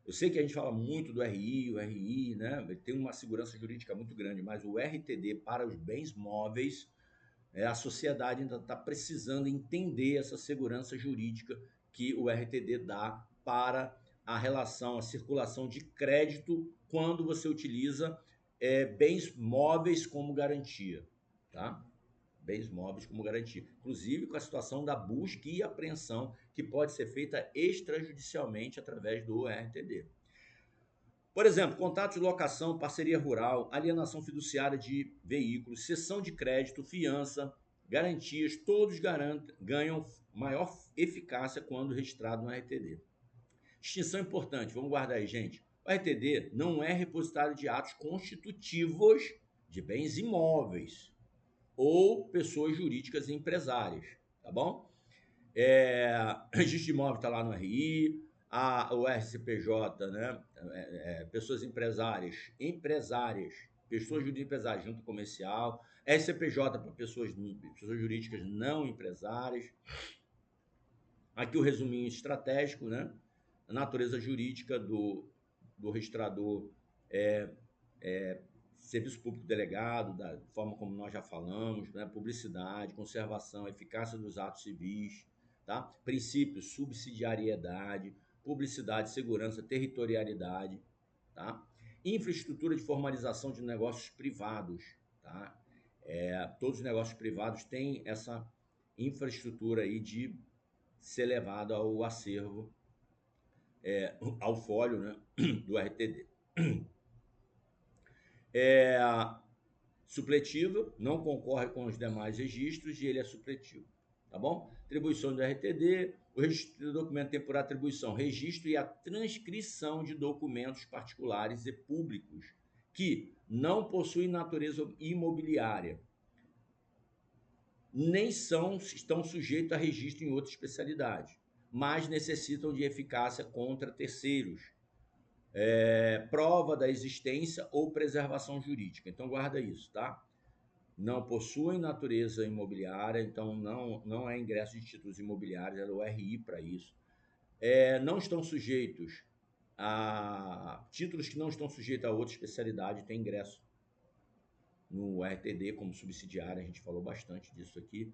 Eu sei que a gente fala muito do RI, o RI, né? Ele tem uma segurança jurídica muito grande, mas o RTD para os bens móveis, a sociedade ainda está precisando entender essa segurança jurídica que o RTD dá para a relação, a circulação de crédito quando você utiliza bens móveis como garantia, tá? Bens móveis como garantia. Inclusive com a situação da busca e apreensão que pode ser feita extrajudicialmente através do RTD. Por exemplo, contrato de locação, parceria rural, alienação fiduciária de veículos, cessão de crédito, fiança, garantias, todos ganham maior eficácia quando registrado no RTD. Distinção importante, vamos guardar aí, gente. O RTD não é repositário de atos constitutivos de bens imóveis ou pessoas jurídicas e empresárias, tá bom? Registro de imóvel está lá no RI, o RCPJ, né? Pessoas empresárias, pessoas jurídicas empresárias, junta comercial, RCPJ para pessoas jurídicas não empresárias. Aqui o resuminho estratégico, né? A natureza jurídica do registrador serviço público delegado, da forma como nós já falamos, né? Publicidade, conservação, eficácia dos atos civis, tá? Princípios, subsidiariedade, publicidade, segurança, territorialidade, tá? Infraestrutura de formalização de negócios privados, tá? Todos os negócios privados têm essa infraestrutura aí de ser levado ao acervo, ao fólio, né, do RTD. Supletivo, não concorre com os demais registros e ele é supletivo, tá bom? Atribuição do RTD, o registro do documento tem por atribuição registro e a transcrição de documentos particulares e públicos que não possuem natureza imobiliária, nem estão sujeitos a registro em outra especialidade, mas necessitam de eficácia contra terceiros, prova da existência ou preservação jurídica. Então guarda isso, tá? não possuem natureza imobiliária, então não é ingresso de títulos imobiliários, é o RI para isso. Não estão sujeitos a títulos que não estão sujeitos a outra especialidade, tem ingresso no RTD como subsidiária, a gente falou bastante disso aqui.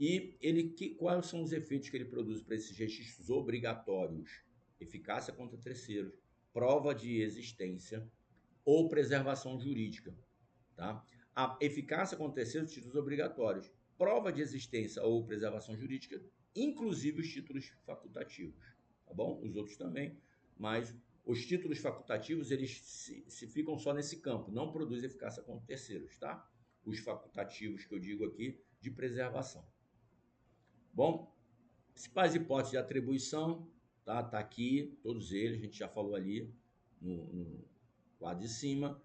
E quais são os efeitos que ele produz para esses registros obrigatórios? Eficácia contra terceiros, prova de existência ou preservação jurídica. Tá? A eficácia contra terceiros, títulos obrigatórios, prova de existência ou preservação jurídica, inclusive os títulos facultativos. Tá bom? Os outros também, mas os títulos facultativos, eles se ficam só nesse campo, não produzem eficácia contra terceiros, tá? Os facultativos que eu digo aqui, de preservação. Bom, principais hipóteses de atribuição, tá? Tá aqui, todos eles, a gente já falou ali no quadro de cima.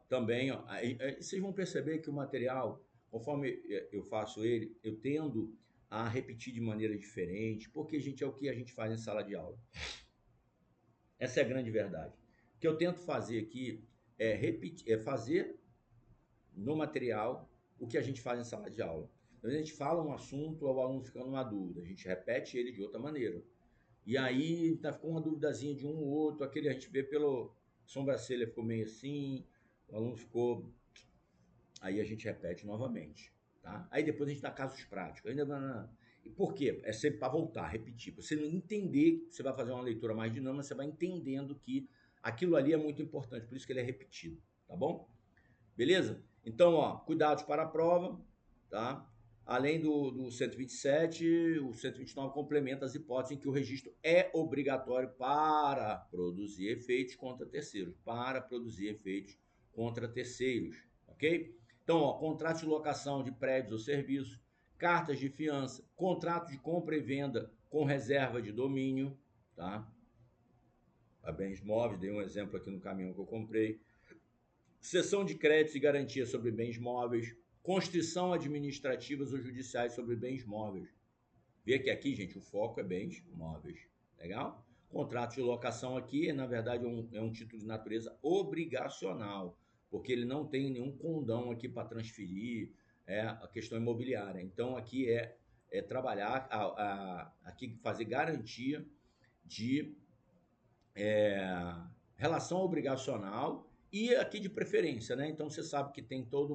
Também, ó, vocês vão perceber que o material, conforme eu faço ele, eu tendo a repetir de maneira diferente, porque, gente, é o que a gente faz em sala de aula. Essa é a grande verdade. O que eu tento fazer aqui é repetir, é fazer no material o que a gente faz em sala de aula. Então, a gente fala um assunto, o aluno fica numa dúvida, a gente repete ele de outra maneira. E aí ficou uma duvidazinha de um ou outro, aquele a gente vê pelo sobrancelha ficou meio assim, o aluno ficou. Aí a gente repete novamente. Tá? Aí depois a gente dá casos práticos. Ainda. E por quê? É sempre para voltar, repetir. Para você não entender, você vai fazer uma leitura mais dinâmica, você vai entendendo que aquilo ali é muito importante, por isso que ele é repetido. Tá bom? Beleza? Então, ó, cuidados para a prova, tá? Além do 127, o 129 complementa as hipóteses em que o registro é obrigatório para produzir efeitos contra terceiros. Para produzir efeitos contra terceiros, ok? Então, ó, contratos de locação de prédios ou serviços, cartas de fiança, contrato de compra e venda com reserva de domínio, tá? A bens móveis, dei um exemplo aqui no caminhão que eu comprei. Cessão de créditos e garantia sobre bens móveis, constrição administrativas ou judiciais sobre bens móveis. Vê que aqui, gente, o foco é bens móveis. Legal? Contrato de locação aqui, na verdade, é um título de natureza obrigacional, porque ele não tem nenhum condão aqui para transferir a questão imobiliária. Então, aqui é trabalhar, aqui fazer garantia de relação obrigacional e aqui de preferência, né? Então você sabe que tem toda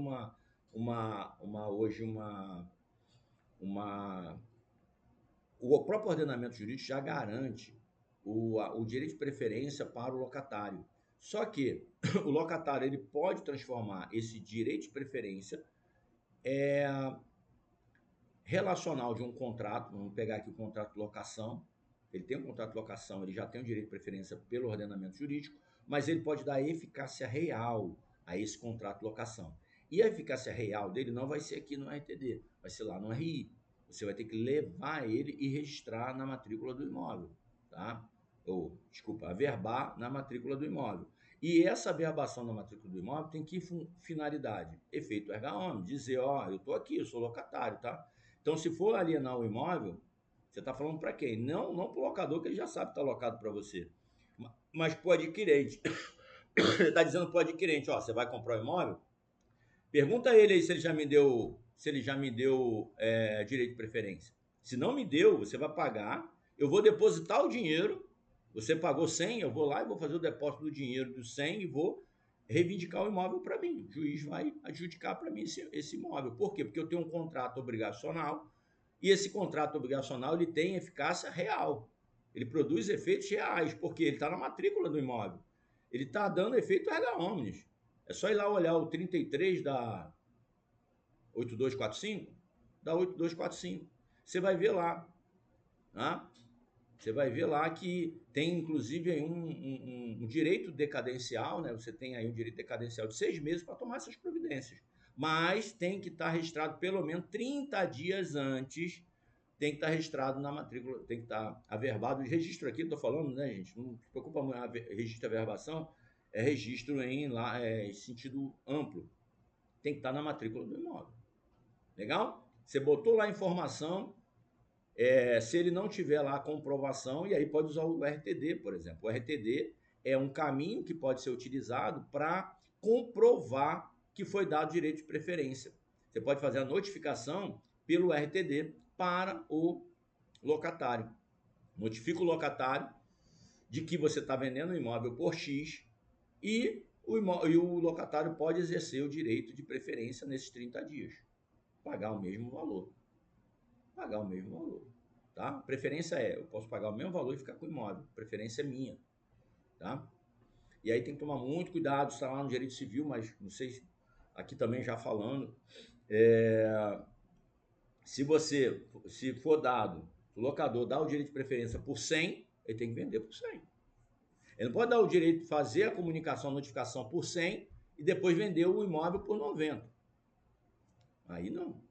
hoje uma o próprio ordenamento jurídico já garante o direito de preferência para o locatário. Só que o locatário ele pode transformar esse direito de preferência relacional de um contrato, vamos pegar aqui o contrato de locação, ele tem um contrato de locação, ele já tem o direito de preferência pelo ordenamento jurídico, mas ele pode dar eficácia real a esse contrato de locação. E a eficácia real dele não vai ser aqui no RTD, vai ser lá no RI. Você vai ter que levar ele e registrar na matrícula do imóvel, tá? Ou, desculpa, averbar na matrícula do imóvel. E essa averbação na matrícula do imóvel tem que finalidade? Efeito erga omnes, dizer, ó, eu estou aqui, eu sou locatário, tá? Então, se for alienar o imóvel, você está falando para quem? Não para o locador, que ele já sabe que está alocado para você. Mas para o adquirente. Ele está dizendo para o adquirente, ó, você vai comprar o imóvel? Pergunta a ele aí se ele já me deu direito de preferência. Se não me deu, você vai pagar, eu vou depositar o dinheiro, você pagou 100, eu vou lá e vou fazer o depósito do dinheiro do 100 e vou reivindicar o imóvel para mim. O juiz vai adjudicar para mim esse imóvel. Por quê? Porque eu tenho um contrato obrigacional e esse contrato obrigacional ele tem eficácia real. Ele produz efeitos reais, porque ele está na matrícula do imóvel. Ele está dando efeito erga omnes. É só ir lá olhar o 33 da 8245, da 8245. Você vai ver lá, tá? Você vai ver lá que tem inclusive aí um direito decadencial, né? Você tem aí um direito decadencial de 6 meses para tomar essas providências. Mas tem que estar registrado pelo menos 30 dias antes, tem que estar registrado na matrícula, tem que estar averbado. O registro aqui, estou falando, né, gente? Não se preocupa muito, registro de averbação é registro em sentido amplo. Tem que estar na matrícula do imóvel. Legal? Você botou lá a informação, se ele não tiver lá a comprovação, e aí pode usar o RTD, por exemplo. O RTD é um caminho que pode ser utilizado para comprovar que foi dado direito de preferência. Você pode fazer a notificação pelo RTD para o locatário. Notifica o locatário de que você está vendendo o imóvel por X e o locatário pode exercer o direito de preferência nesses 30 dias. Pagar o mesmo valor. Pagar o mesmo valor. Tá? Preferência eu posso pagar o mesmo valor e ficar com o imóvel. Preferência é minha. Tá? E aí tem que tomar muito cuidado, está lá no direito civil, mas não sei, aqui também já falando, se for dado, o locador dá o direito de preferência por 100, ele tem que vender por 100. Ele não pode dar o direito de fazer a comunicação, a notificação por 100 e depois vender o imóvel por 90. Aí não.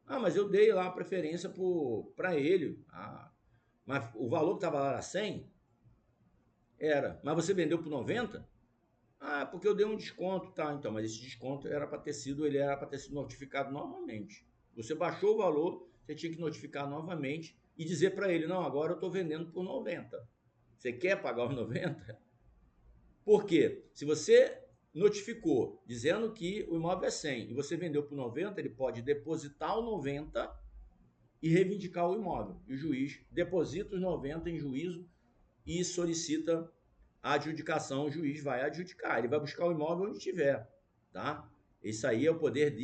Ah, mas eu dei lá a preferência para ele. Mas o valor que estava lá era 100? Era. Mas você vendeu por 90? Ah, porque eu dei um desconto, tá? Então, mas esse desconto ele era para ter sido notificado novamente. Você baixou o valor, você tinha que notificar novamente e dizer para ele, não, agora eu estou vendendo por 90. Você quer pagar os 90? Por quê? Se você notificou dizendo que o imóvel é 100 e você vendeu por 90, ele pode depositar o 90 e reivindicar o imóvel. E o juiz deposita os 90 em juízo e solicita a adjudicação, o juiz vai adjudicar, ele vai buscar o imóvel onde tiver, tá? Isso aí é o poder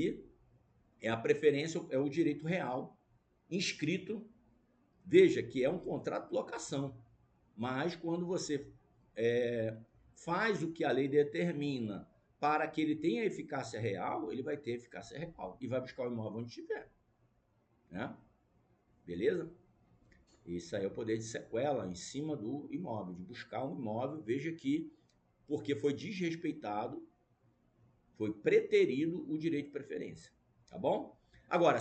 é a preferência, é o direito real, inscrito, veja que é um contrato de locação, mas quando você faz o que a lei determina para que ele tenha eficácia real, ele vai ter eficácia real e vai buscar o imóvel onde tiver, né? Beleza? Isso aí é o poder de sequela em cima do imóvel, de buscar um imóvel, veja que, porque foi desrespeitado, foi preterido o direito de preferência, tá bom? Agora,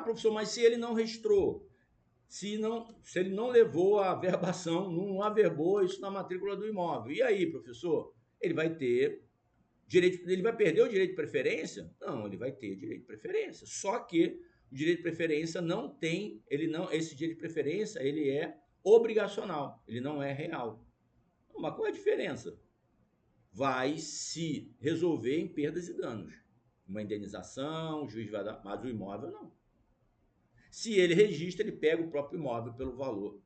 professor, mas se ele não registrou, se ele não levou a averbação, não averbou isso na matrícula do imóvel, e aí, professor? Ele vai ter ele vai perder o direito de preferência? Não, ele vai ter direito de preferência, só que o direito de preferência não tem, esse direito de preferência, ele é obrigacional, ele não é real. Mas qual é a diferença? Vai se resolver em perdas e danos. Uma indenização, o juiz vai dar, mas o imóvel não. Se ele registra, ele pega o próprio imóvel pelo valor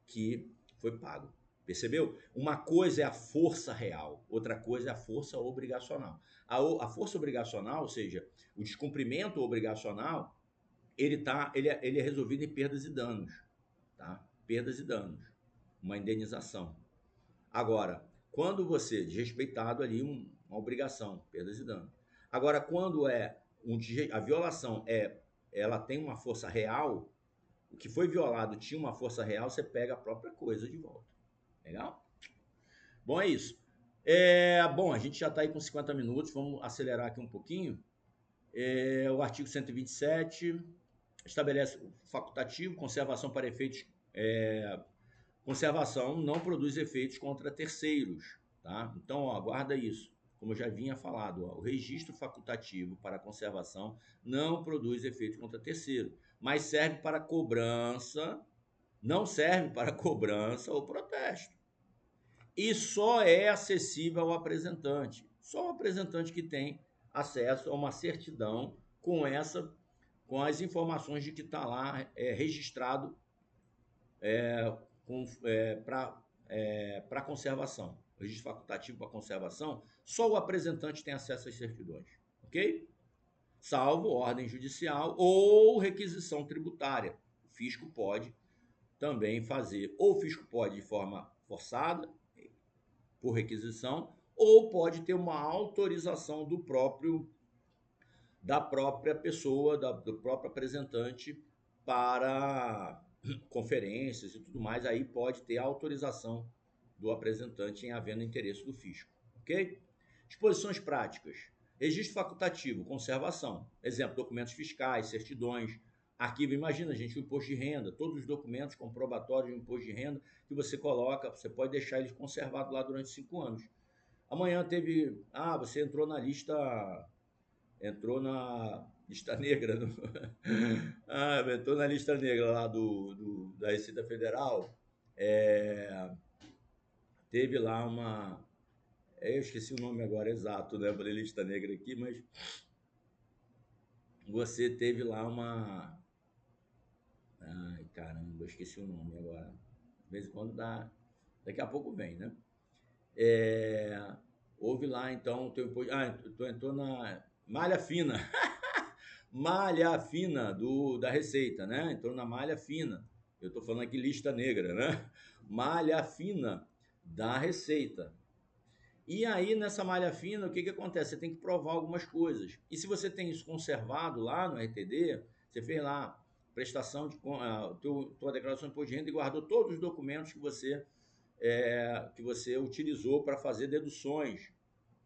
que foi pago. Percebeu? Uma coisa é a força real, outra coisa é a força obrigacional. A força obrigacional, ou seja, o descumprimento obrigacional, ele é resolvido em perdas e danos, tá? Perdas e danos, uma indenização. Agora, quando você desrespeitado ali uma obrigação, perdas e danos. Agora, quando a violação ela tem uma força real, o que foi violado tinha uma força real, você pega a própria coisa de volta. Legal? Bom, é isso. Bom, a gente já está aí com 50 minutos, vamos acelerar aqui um pouquinho. O artigo 127 estabelece o facultativo, conservação para efeitos... conservação não produz efeitos contra terceiros, tá? Então, ó, guarda isso. Como eu já vinha falado, ó, o registro facultativo para conservação não produz efeitos contra terceiro, mas serve para cobrança, não serve para cobrança ou protesto. E só é acessível ao apresentante. Só o apresentante que tem acesso a uma certidão com as informações de que está lá registrado para conservação. O registro facultativo para conservação, só o apresentante tem acesso às certidões, ok? Salvo ordem judicial ou requisição tributária. O fisco pode também fazer, ou o fisco pode de forma forçada, por requisição, ou pode ter uma autorização da própria pessoa, do próprio apresentante para conferências e tudo mais, aí pode ter autorização do apresentante em havendo interesse do fisco, ok? Disposições práticas. Registro facultativo, conservação. Exemplo, documentos fiscais, certidões, arquivo. Imagina, gente, o imposto de renda, todos os documentos comprobatórios do imposto de renda que você coloca, você pode deixar eles conservados lá durante 5 anos. Amanhã você entrou na lista negra. Entrou na lista negra lá da Receita Federal. Teve lá Eu esqueci o nome agora exato, né? Eu falei lista negra aqui, mas você teve lá uma. Ai, caramba, eu esqueci o nome agora. De vez em quando dá. Daqui a pouco vem, né? É, houve lá, então, o teu imposto. Ah, tu entrou na malha fina. Malha fina da Receita, né? Entrou na malha fina. Eu estou falando aqui lista negra, né? Malha fina da Receita. E aí, nessa malha fina, o que, que acontece? Você tem que provar algumas coisas. E se você tem isso conservado lá no RTD, você fez lá prestação de tua declaração de imposto de renda e guardou todos os documentos que você utilizou para fazer deduções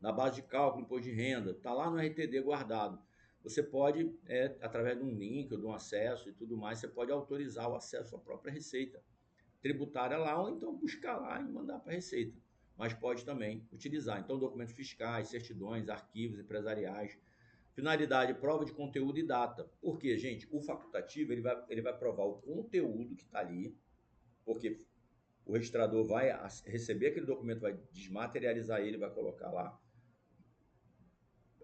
na base de cálculo, imposto de renda, está lá no RTD guardado. Você pode, através de um link ou de um acesso e tudo mais, você pode autorizar o acesso à própria Receita tributária lá, ou então buscar lá e mandar para a Receita. Mas pode também utilizar. Então, documentos fiscais, certidões, arquivos empresariais. Finalidade, prova de conteúdo e data. Por quê, gente? O facultativo ele vai provar o conteúdo que está ali, porque o registrador vai receber aquele documento, vai desmaterializar ele, vai colocar lá.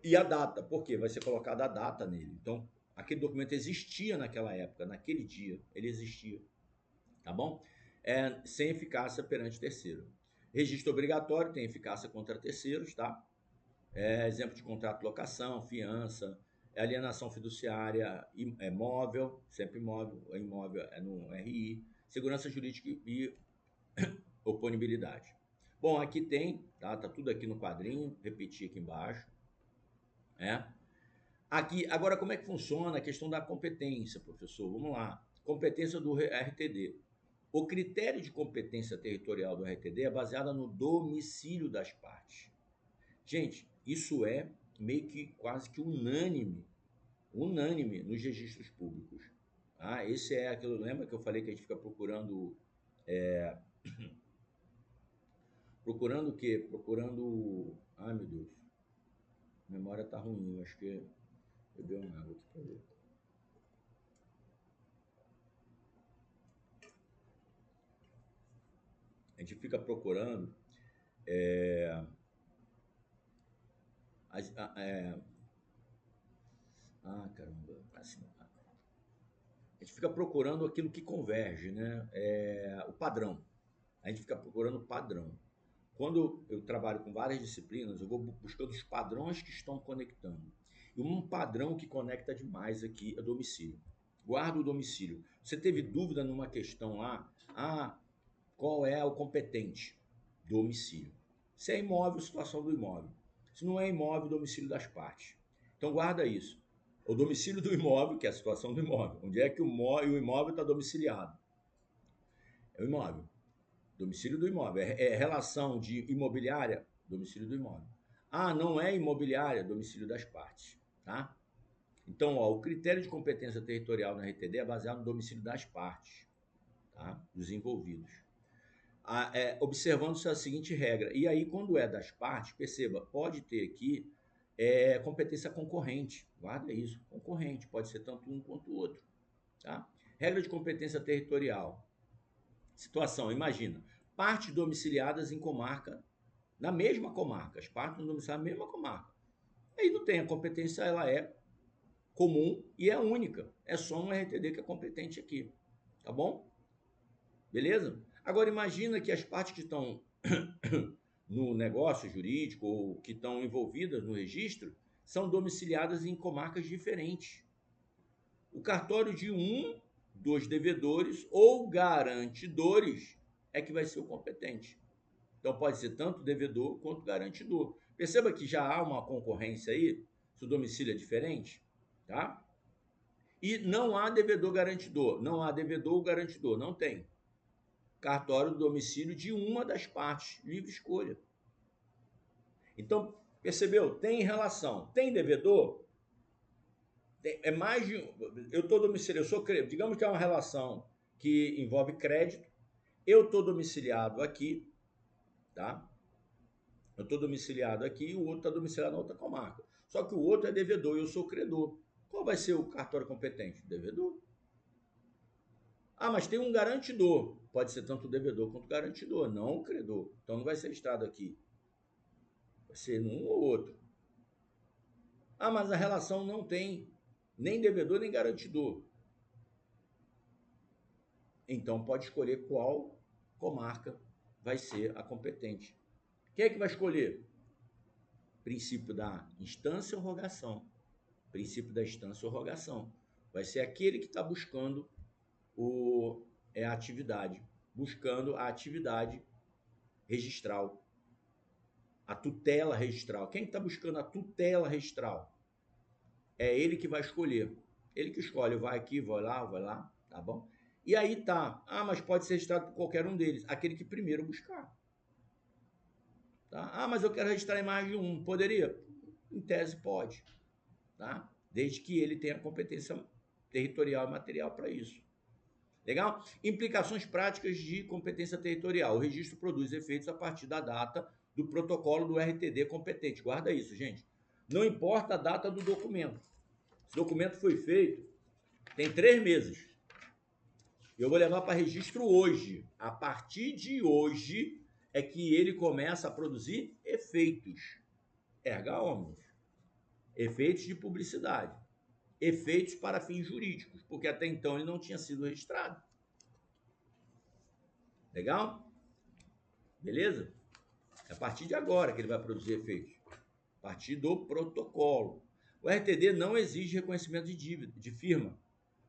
E a data, por quê? Vai ser colocada a data nele. Então, aquele documento existia naquela época, naquele dia, ele existia, tá bom? Sem eficácia perante terceiro. Registro obrigatório tem eficácia contra terceiros, tá? Exemplo de contrato de locação, fiança, alienação fiduciária, móvel, sempre imóvel é no RI, segurança jurídica e oponibilidade. Bom, aqui tem, tá tudo aqui no quadrinho, repetir aqui embaixo, né? Aqui, agora, como é que funciona a questão da competência, professor? Vamos lá. Competência do RTD. O critério de competência territorial do RTD é baseado no domicílio das partes. Gente, isso é meio que quase que unânime nos registros públicos. Esse é aquilo, lembra que eu falei que a gente fica procurando o quê? Ai, meu Deus, a memória tá ruim, acho que eu dei uma água aqui para ver. A gente fica procurando caramba, assim, a gente fica procurando aquilo que converge, né? O padrão. A gente fica procurando o padrão. Quando eu trabalho com várias disciplinas, eu vou buscando os padrões que estão conectando. E um padrão que conecta demais aqui é domicílio. Guarda o domicílio. Você teve dúvida numa questão lá? Qual é o competente? Domicílio. Se é imóvel, situação do imóvel. Se não é imóvel, domicílio das partes. Então guarda isso. O domicílio do imóvel, que é a situação do imóvel. Onde é que o imóvel está domiciliado? É o imóvel. Domicílio do imóvel. É relação de imobiliária? Domicílio do imóvel. Não é imobiliária? Domicílio das partes. Tá? Então, o critério de competência territorial na RTD é baseado no domicílio das partes, tá? Dos envolvidos. Observando-se a seguinte regra. E aí, quando é das partes, perceba, pode ter aqui competência concorrente. Guarda isso, concorrente. Pode ser tanto um quanto o outro. Tá? Regra de competência territorial. Situação, imagina, partes domiciliadas em comarca, na mesma comarca, as partes domiciliadas na mesma comarca. Aí não tem, a competência ela é comum e é única. É só um RTD que é competente aqui. Tá bom? Beleza? Agora imagina que as partes que estão no negócio jurídico ou que estão envolvidas no registro são domiciliadas em comarcas diferentes. O cartório de um dos devedores ou garantidores é que vai ser o competente. Então pode ser tanto devedor quanto garantidor. Perceba que já há uma concorrência aí, se o domicílio é diferente, tá? E não há devedor garantidor, não há devedor ou garantidor, não tem. Cartório do domicílio de uma das partes, livre escolha. Então, percebeu? Tem relação. Tem devedor? É mais de. Eu estou domiciliado, eu sou crédito. Digamos que é uma relação que envolve crédito. Eu estou domiciliado aqui, tá? Eu estou domiciliado aqui e o outro está domiciliado na outra comarca. Só que o outro é devedor e eu sou credor. Qual vai ser o cartório competente? Devedor. Mas tem um garantidor. Pode ser tanto o devedor quanto o garantidor, não o credor. Então não vai ser registrado aqui. Vai ser num ou outro. Ah, mas a relação não tem nem devedor nem garantidor. Então pode escolher qual comarca vai ser a competente. Quem é que vai escolher? Princípio da instância ou rogação. Princípio da instância ou rogação. Vai ser aquele que está buscando a atividade. Buscando a atividade registral. A tutela registral. Quem está buscando a tutela registral? É ele que vai escolher. Ele que escolhe, vai aqui, vai lá, tá bom? E aí tá, mas pode ser registrado por qualquer um deles, aquele que primeiro buscar. Tá? Mas eu quero registrar em mais de um, poderia? Em tese pode, tá? Desde que ele tenha competência territorial e material para isso. Legal? Implicações práticas de competência territorial. O registro produz efeitos a partir da data do protocolo do RTD competente. Guarda isso, gente. Não importa a data do documento. Esse documento foi feito, tem 3 meses. Eu vou levar para registro hoje. A partir de hoje é que ele começa a produzir efeitos. Erga omnes. Efeitos de publicidade. Efeitos para fins jurídicos, porque até então ele não tinha sido registrado. Legal? Beleza? É a partir de agora que ele vai produzir efeitos. A partir do protocolo. O RTD não exige reconhecimento de dívida, de firma.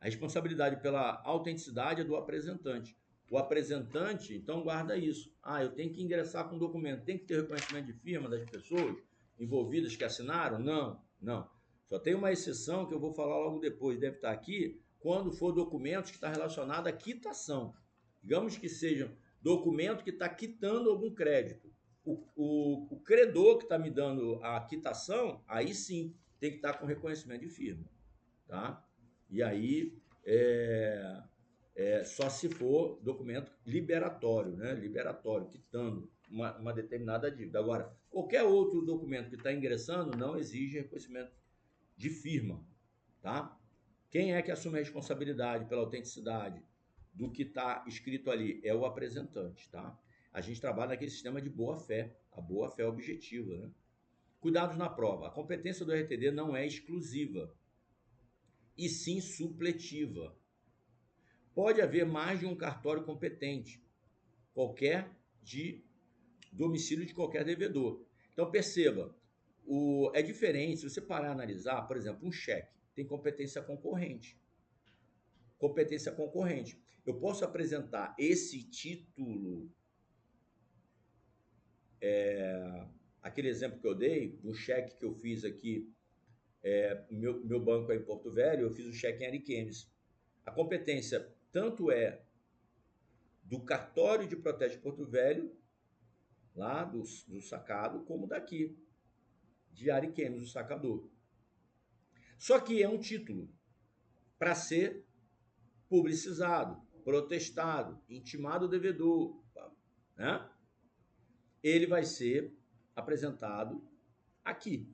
A responsabilidade pela autenticidade é do apresentante. O apresentante, então, guarda isso. Eu tenho que ingressar com o documento. Tem que ter reconhecimento de firma das pessoas envolvidas que assinaram? Não, não. Só tem uma exceção que eu vou falar logo depois, deve estar aqui, quando for documentos que está relacionado à quitação. Digamos que sejam documento que está quitando algum crédito. O credor que está me dando a quitação, aí sim, tem que estar com reconhecimento de firma. Tá? E aí, só se for documento liberatório, né? Liberatório, quitando uma determinada dívida. Agora, qualquer outro documento que está ingressando não exige reconhecimento de firma, tá? Quem é que assume a responsabilidade pela autenticidade do que está escrito ali? É o apresentante, tá? A gente trabalha naquele sistema de boa-fé, a boa-fé objetiva, né? Cuidados na prova. A competência do RTD não é exclusiva, e sim supletiva. Pode haver mais de um cartório competente, qualquer de domicílio de qualquer devedor. Então perceba, é diferente, se você parar a analisar, por exemplo, um cheque tem competência concorrente. Competência concorrente. Eu posso apresentar esse título, aquele exemplo que eu dei, do cheque que eu fiz aqui, meu banco é em Porto Velho, eu fiz o cheque em Ariquemes. A competência tanto é do cartório de protesto de Porto Velho, lá do sacado, como daqui, de Ariquemes, o sacador. Só que é um título para ser publicizado, protestado, intimado o devedor, né? Ele vai ser apresentado aqui.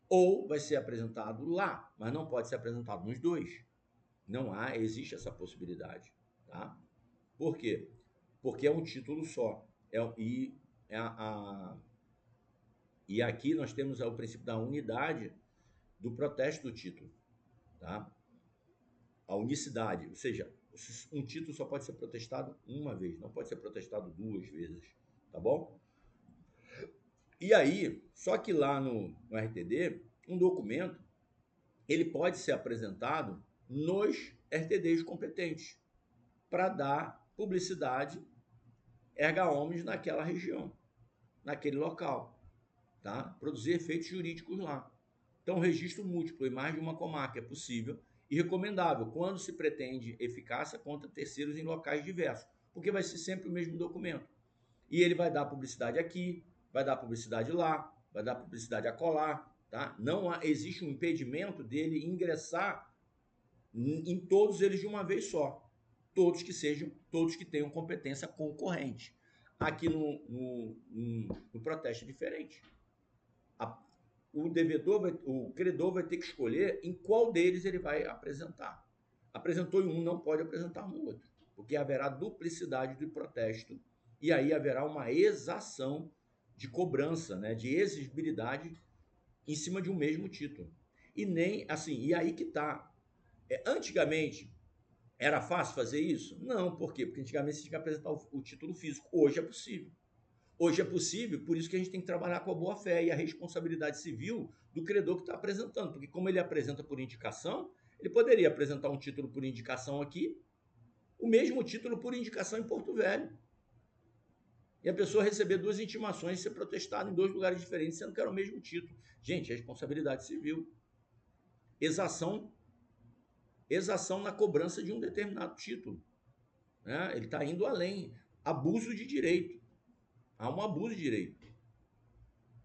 Ou vai ser apresentado lá, mas não pode ser apresentado nos dois. Não existe essa possibilidade, tá? Por quê? Porque é um título só. E aqui nós temos o princípio da unidade do protesto do título, tá? A unicidade, ou seja, um título só pode ser protestado uma vez, não pode ser protestado 2 vezes, tá bom? E aí, só que lá no RTD, um documento, ele pode ser apresentado nos RTDs competentes para dar publicidade erga omnes naquela região, naquele local, tá? Produzir efeitos jurídicos lá. Então, registro múltiplo em mais de uma comarca é possível e recomendável quando se pretende eficácia contra terceiros em locais diversos, porque vai ser sempre o mesmo documento. E ele vai dar publicidade aqui, vai dar publicidade lá, vai dar publicidade acolá, tá? Não existe um impedimento dele ingressar em todos eles de uma vez só. Todos que tenham competência concorrente. Aqui no protesto é diferente. O credor vai ter que escolher em qual deles ele vai apresentar. Apresentou em um, não pode apresentar no outro, porque haverá duplicidade do protesto e aí haverá uma exação de cobrança, né, de exigibilidade em cima de um mesmo título. E nem assim, e aí que tá. Antigamente, era fácil fazer isso? Não, por quê? Porque antigamente você tinha que apresentar o título físico. Hoje é possível. Hoje é possível, por isso que a gente tem que trabalhar com a boa-fé e a responsabilidade civil do credor que está apresentando. Porque como ele apresenta por indicação, ele poderia apresentar um título por indicação aqui, o mesmo título por indicação em Porto Velho. E a pessoa receber duas intimações e ser protestada em dois lugares diferentes, sendo que era o mesmo título. Gente, responsabilidade civil. Exação na cobrança de um determinado título. Né? Ele está indo além. Abuso de direito. Há um abuso de direito.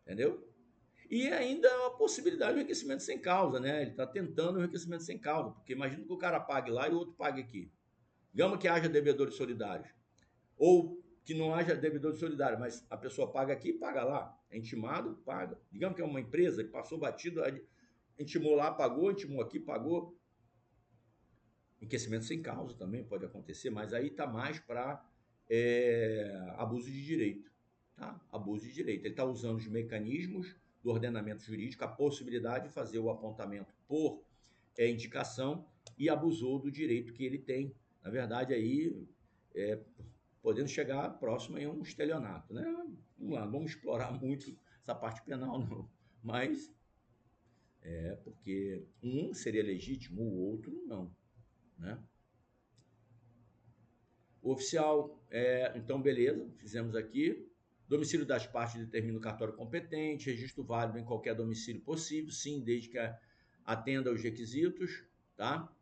Entendeu? E ainda a possibilidade de enriquecimento sem causa, né? Ele está tentando o enriquecimento sem causa, porque imagina que o cara pague lá e o outro pague aqui. Digamos que haja devedores solidários. Ou que não haja devedores solidários, mas a pessoa paga aqui e paga lá. É intimado, paga. Digamos que é uma empresa que passou batido, intimou lá, pagou, intimou aqui, pagou. Enriquecimento sem causa também pode acontecer, mas aí está mais para abuso de direito. Tá? Abuso de direito. Ele está usando os mecanismos do ordenamento jurídico, a possibilidade de fazer o apontamento por indicação e abusou do direito que ele tem. Na verdade, aí, podendo chegar próximo a um estelionato. Né? Vamos lá, não vamos explorar muito essa parte penal, não. Mas porque um seria legítimo, o outro não. Né? O oficial, então, beleza, fizemos aqui. Domicílio das partes determina o cartório competente, registro válido em qualquer domicílio possível, sim, desde que atenda aos requisitos, tá?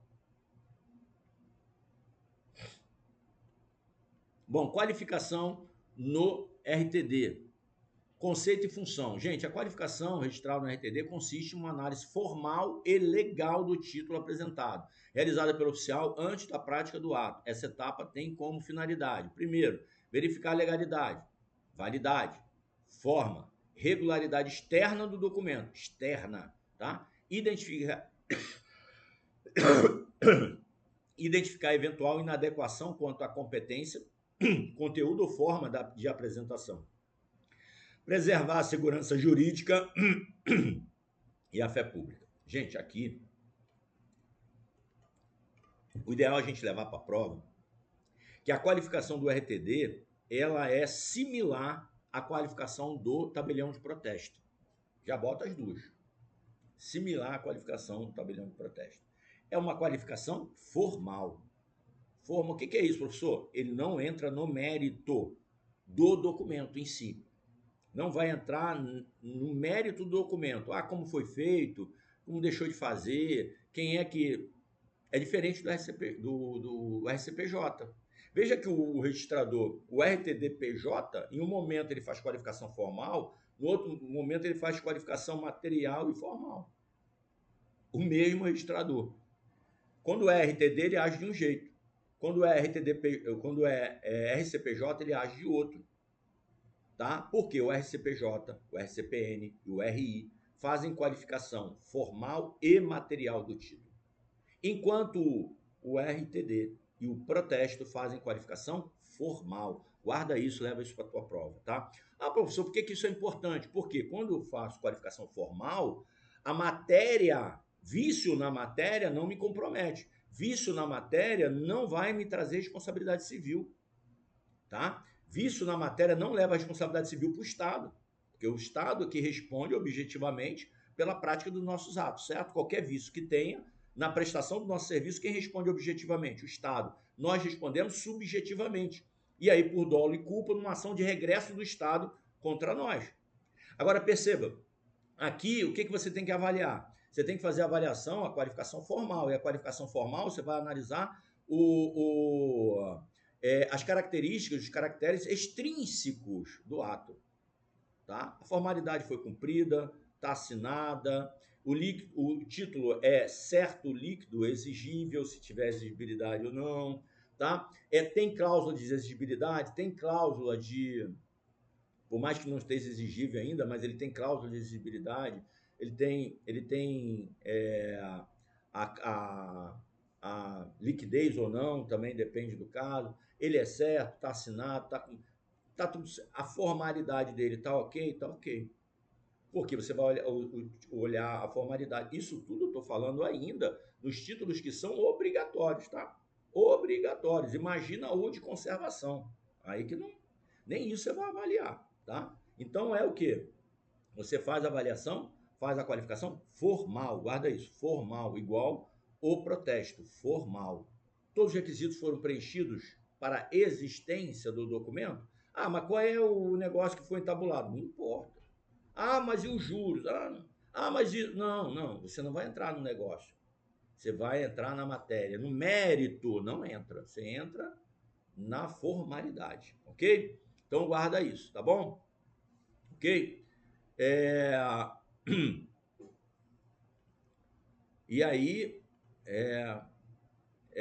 Bom, qualificação no RTD. Conceito e função. Gente, a qualificação registrada no RTD consiste em uma análise formal e legal do título apresentado, realizada pelo oficial antes da prática do ato. Essa etapa tem como finalidade: primeiro, verificar a legalidade, validade, forma, regularidade externa do documento, externa, tá? Identificar eventual inadequação quanto à competência, conteúdo ou forma de apresentação. Preservar a segurança jurídica e a fé pública. Gente, aqui, o ideal é a gente levar para a prova que a qualificação do RTD, ela é similar à qualificação do tabelião de protesto. Já bota as duas. Similar à qualificação do tabelião de protesto. É uma qualificação formal. Forma, o que é isso, professor? Ele não entra no mérito do documento em si. Não vai entrar no mérito do documento. Ah, como foi feito, como deixou de fazer, quem é que... É diferente do RCPJ. Veja que o registrador, o RTDPJ, em um momento ele faz qualificação formal, no outro momento ele faz qualificação material e formal. O mesmo registrador. Quando é RTD, ele age de um jeito. Quando é RCPJ, ele age de outro. Tá? Porque o RCPJ, o RCPN e o RI fazem qualificação formal e material do título, enquanto o RTD e o protesto fazem qualificação formal. Guarda isso, leva isso para a tua prova, tá? Ah, professor, por que isso é importante? Porque quando eu faço qualificação formal, a matéria, vício na matéria não me compromete. Vício na matéria não vai me trazer responsabilidade civil, tá? Vício na matéria não leva a responsabilidade civil para o Estado, porque o Estado é que responde objetivamente pela prática dos nossos atos, certo? Qualquer vício que tenha, na prestação do nosso serviço, quem responde objetivamente? O Estado. Nós respondemos subjetivamente. E aí, por dolo e culpa, numa ação de regresso do Estado contra nós. Agora, perceba, aqui o que você tem que avaliar? Você tem que fazer a avaliação, a qualificação formal. E a qualificação formal, você vai analisar as características, os caracteres extrínsecos do ato. Tá? A formalidade foi cumprida, está assinada, o título é certo líquido exigível, se tiver exigibilidade ou não. Tá? Tem cláusula de exigibilidade, tem cláusula de... Por mais que não esteja exigível ainda, mas ele tem cláusula de exigibilidade, ele tem a liquidez ou não, também depende do caso. Ele é certo, está assinado, está com... tá tudo, a formalidade dele tá ok? Tá ok. Porque você vai olhar a formalidade. Isso tudo eu estou falando ainda nos títulos que são obrigatórios, tá? Obrigatórios. Imagina o de conservação. Aí que não, nem isso você vai avaliar, tá? Então é o quê? Você faz a avaliação, faz a qualificação formal, guarda isso, formal, igual o protesto, formal. Todos os requisitos foram preenchidos para a existência do documento? Ah, mas qual é o negócio que foi entabulado? Não importa. Ah, mas e os juros? Mas não, não, você não vai entrar no negócio. Você vai entrar na matéria. No mérito, não entra. Você entra na formalidade, ok? Então guarda isso, tá bom? Ok? É... E aí, é...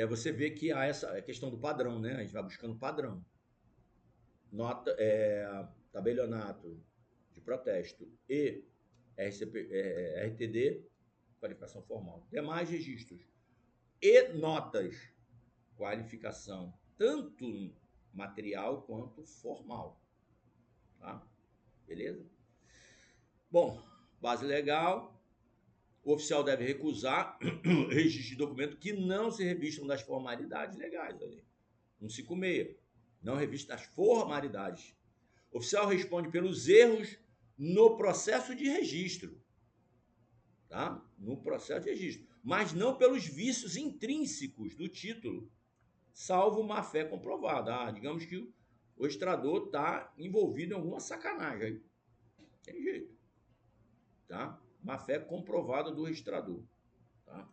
você vê que há essa questão do padrão, né? A gente vai buscando padrão. Nota, tabelionato de protesto e RTD, qualificação formal. Demais registros e notas, qualificação, tanto material quanto formal. Tá? Beleza? Bom, base legal. O oficial deve recusar registro de documento que não se revistam das formalidades legais. Ali. 156. Não revista das formalidades. O oficial responde pelos erros no processo de registro. Tá? No processo de registro. Mas não pelos vícios intrínsecos do título, salvo má-fé comprovada. Digamos que o registrador está envolvido em alguma sacanagem. Tem jeito. Tá? Má-fé comprovada do registrador. Tá?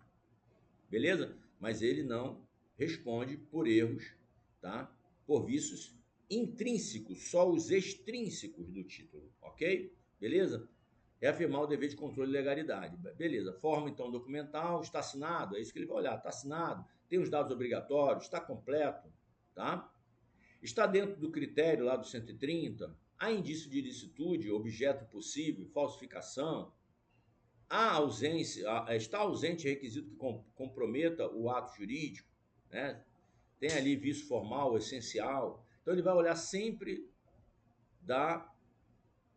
Beleza? Mas ele não responde por erros, tá? Por vícios intrínsecos, só os extrínsecos do título, ok? Beleza? É afirmar o dever de controle e legalidade. Beleza, forma então documental, está assinado, é isso que ele vai olhar, está assinado, tem os dados obrigatórios, está completo, tá? Está dentro do critério lá do 130, há indício de ilicitude, objeto possível, falsificação, há ausência, está ausente requisito que comprometa o ato jurídico, né? Tem ali vício formal, essencial. Então ele vai olhar sempre da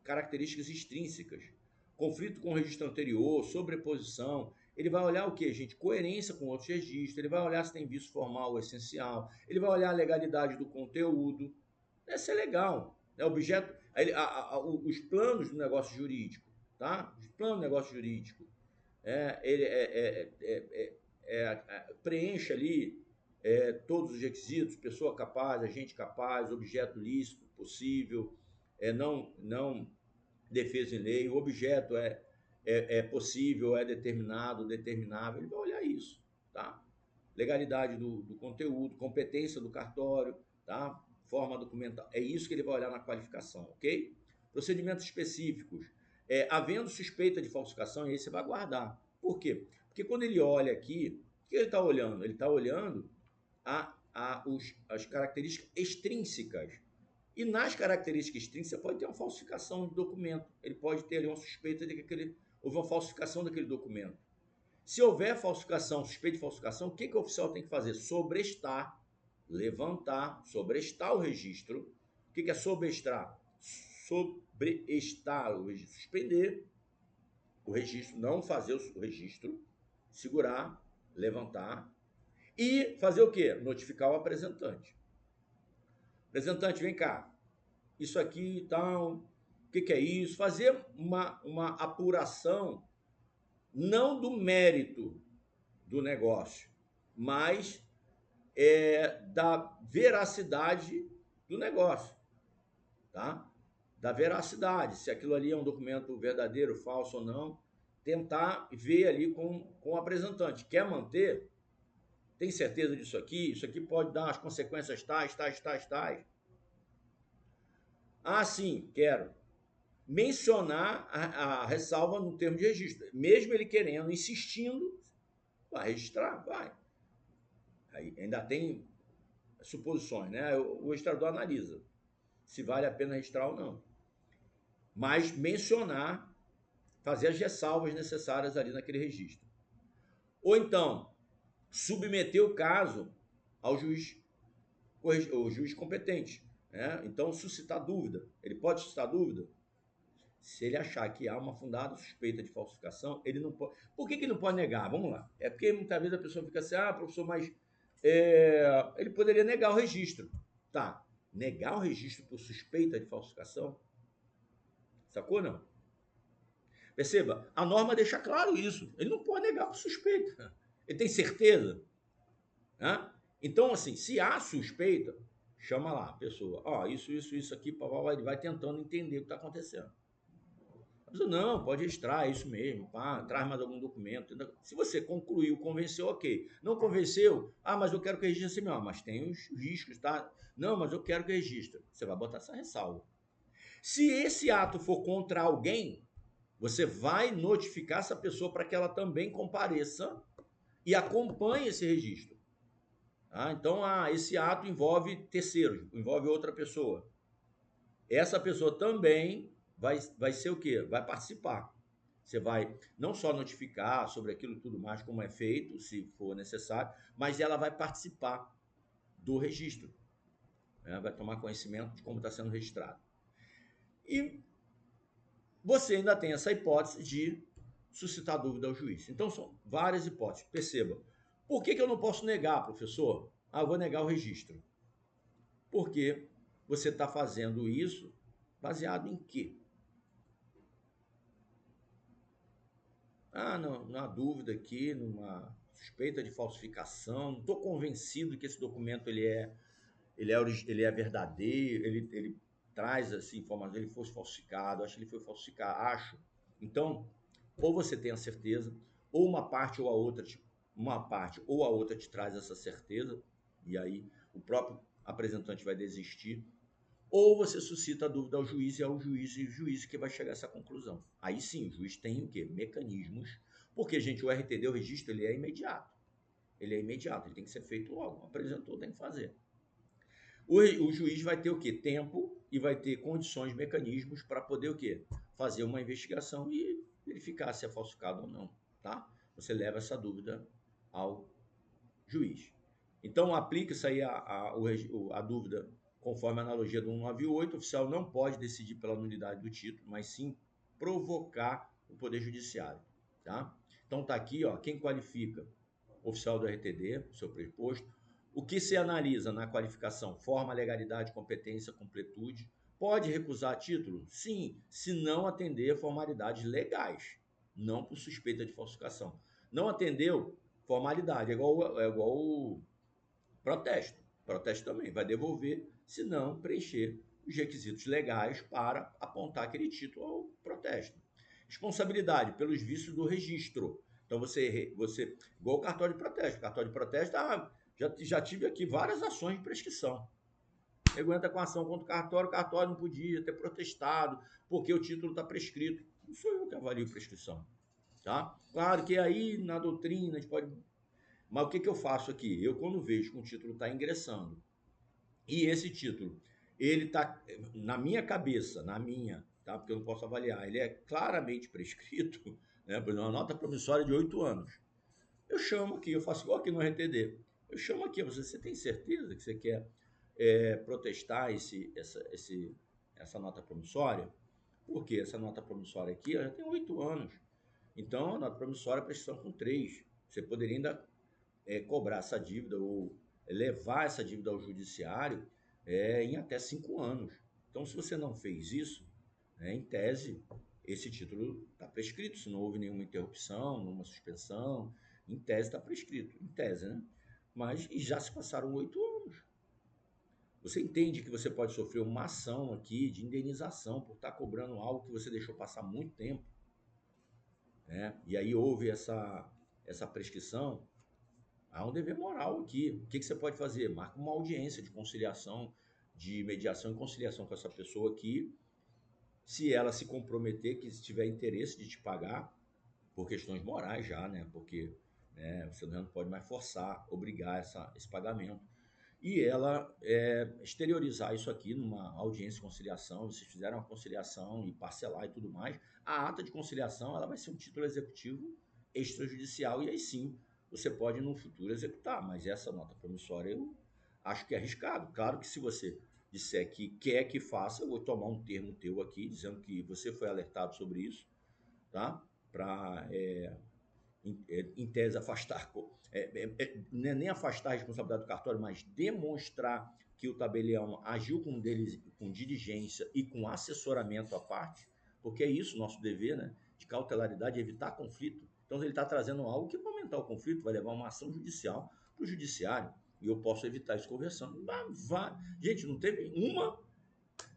características extrínsecas. Conflito com o registro anterior, sobreposição. Ele vai olhar o que, gente? Coerência com outros registros. Ele vai olhar se tem vício formal ou essencial. Ele vai olhar a legalidade do conteúdo. Essa é legal. Objeto, os planos do negócio jurídico, tá? Os planos do negócio jurídico. Ele preenche ali todos os requisitos, pessoa capaz, agente capaz, objeto lícito, possível, não defesa em lei, o objeto é possível, é determinado, determinável, ele vai olhar isso, tá? Legalidade do conteúdo, competência do cartório, tá? Forma documental, é isso que ele vai olhar na qualificação, ok? Procedimentos específicos, havendo suspeita de falsificação, aí você vai guardar. Por quê? Porque quando ele olha aqui, o que ele está olhando? Ele está olhando as características extrínsecas. E nas características extrínsecas, pode ter uma falsificação de documento. Ele pode ter ali uma suspeita de que houve uma falsificação daquele documento. Se houver falsificação, suspeita de falsificação, o que o oficial tem que fazer? Sobrestar, levantar, sobrestar o registro. O que é sobrestar? Sobrestar o registro, suspender o registro, não fazer o registro, segurar, levantar e fazer o quê? Notificar o apresentante. Apresentante, vem cá. Isso aqui e tal, o que é isso? Fazer uma apuração não do mérito do negócio, mas da veracidade do negócio, tá? Da veracidade, se aquilo ali é um documento verdadeiro, falso ou não, tentar ver ali com o apresentante. Quer manter? Tem certeza disso aqui? Isso aqui pode dar as consequências tais. Sim, quero. Mencionar a ressalva no termo de registro. Mesmo ele querendo, insistindo, vai registrar? Vai. Aí ainda tem suposições, né? O registrador analisa se vale a pena registrar ou não. Mas mencionar, fazer as ressalvas necessárias ali naquele registro. Ou então, submeter o caso ao juiz competente. Então, suscitar dúvida. Ele pode suscitar dúvida? Se ele achar que há uma fundada suspeita de falsificação, ele não pode. Por que ele não pode negar? Vamos lá. É porque muitas vezes a pessoa fica assim, professor, mas ele poderia negar o registro. Tá. Negar o registro por suspeita de falsificação? Sacou, não? Perceba, a norma deixa claro isso. Ele não pode negar por suspeita. Ele tem certeza. Né? Então, assim, se há suspeita, chama lá a pessoa. Isso aqui, ele vai tentando entender o que está acontecendo. Não, pode registrar, é isso mesmo. Traz mais algum documento. Se você concluiu, convenceu, ok. Não convenceu? Mas eu quero que registre assim, mas tem os riscos, tá? Não, mas eu quero que registre. Você vai botar essa ressalva. Se esse ato for contra alguém, você vai notificar essa pessoa para que ela também compareça e acompanhe esse registro. Então, esse ato envolve terceiros, envolve outra pessoa. Essa pessoa também vai ser o quê? Vai participar. Você vai não só notificar sobre aquilo tudo mais, como é feito, se for necessário, mas ela vai participar do registro. Vai tomar conhecimento de como está sendo registrado. E você ainda tem essa hipótese de suscitar dúvida ao juiz. Então, são várias hipóteses. Perceba. Por que eu não posso negar, professor? Eu vou negar o registro. Porque você está fazendo isso baseado em quê? Não há dúvida aqui, numa suspeita de falsificação, não estou convencido que esse documento ele é verdadeiro, ele traz assim, informações, ele fosse falsificado, acho que ele foi falsificado, acho. Então, ou você tem a certeza, ou uma parte ou a outra te traz essa certeza, e aí o próprio apresentante vai desistir, ou você suscita a dúvida ao juiz e é o juiz que vai chegar a essa conclusão. Aí sim, o juiz tem o quê? Mecanismos, porque, gente, o RTD, o registro, ele é imediato. Ele tem que ser feito logo. Apresentou, tem que fazer. O juiz vai ter o quê? Tempo e vai ter condições, mecanismos para poder o quê? Fazer uma investigação e verificar se é falsificado ou não, tá? Você leva essa dúvida ao juiz. Então, aplica-se aí a dúvida conforme a analogia do 198, o oficial não pode decidir pela nulidade do título, mas sim provocar o Poder Judiciário, tá? Então, tá aqui, quem qualifica? O oficial do RTD, seu preposto. O que se analisa na qualificação? Forma, legalidade, competência, completude. Pode recusar título? Sim, se não atender formalidades legais, não por suspeita de falsificação. Não atendeu, formalidade, é igual o protesto. Protesto também vai devolver se não preencher os requisitos legais para apontar aquele título ao protesto. Responsabilidade pelos vícios do registro. Então, igual o cartório de protesto. Cartório de protesto, já tive aqui várias ações de prescrição. Ele entra com ação contra o cartório não podia ter protestado, porque o título está prescrito. Não sou eu que avalio prescrição. Tá? Claro que aí, na doutrina, a gente pode... Mas o que eu faço aqui? Eu, quando vejo que um título está ingressando, e esse título, ele está, na minha cabeça, tá? Porque eu não posso avaliar, ele é claramente prescrito, né? Por exemplo, uma nota promissória de 8 anos. Eu chamo aqui, eu faço igual aqui no RTD. Eu chamo aqui, você tem certeza que você quer protestar essa nota promissória? Porque essa nota promissória aqui já tem 8 anos. Então, a nota promissória é prescrição com 3. Você poderia ainda cobrar essa dívida ou levar essa dívida ao judiciário em até 5 anos. Então, se você não fez isso, em tese, esse título está prescrito, se não houve nenhuma interrupção, nenhuma suspensão, em tese está prescrito, em tese, né? Mas já se passaram 8 anos. Você entende que você pode sofrer uma ação aqui de indenização por estar cobrando algo que você deixou passar muito tempo, né? E aí houve essa prescrição. Há um dever moral aqui. O que você pode fazer? Marca uma audiência de conciliação, de mediação e conciliação com essa pessoa aqui. Se ela se comprometer, que se tiver interesse de te pagar, por questões morais já, né? Porque você não pode mais forçar, obrigar esse pagamento. E ela exteriorizar isso aqui numa audiência de conciliação, vocês fizeram uma conciliação e parcelar e tudo mais, a ata de conciliação ela vai ser um título executivo extrajudicial e aí sim você pode no futuro executar, mas essa nota promissória eu acho que é arriscado. Claro que se você disser que quer que faça, eu vou tomar um termo teu aqui, dizendo que você foi alertado sobre isso, tá? Para, em tese, afastar, não é nem afastar a responsabilidade do cartório, mas demonstrar que o tabelião agiu com diligência e com assessoramento à parte, porque é isso o nosso dever, né? De cautelaridade, evitar conflito. Então, ele está trazendo algo que vai aumentar o conflito, vai levar uma ação judicial para o judiciário, e eu posso evitar isso conversando. Gente, não teve uma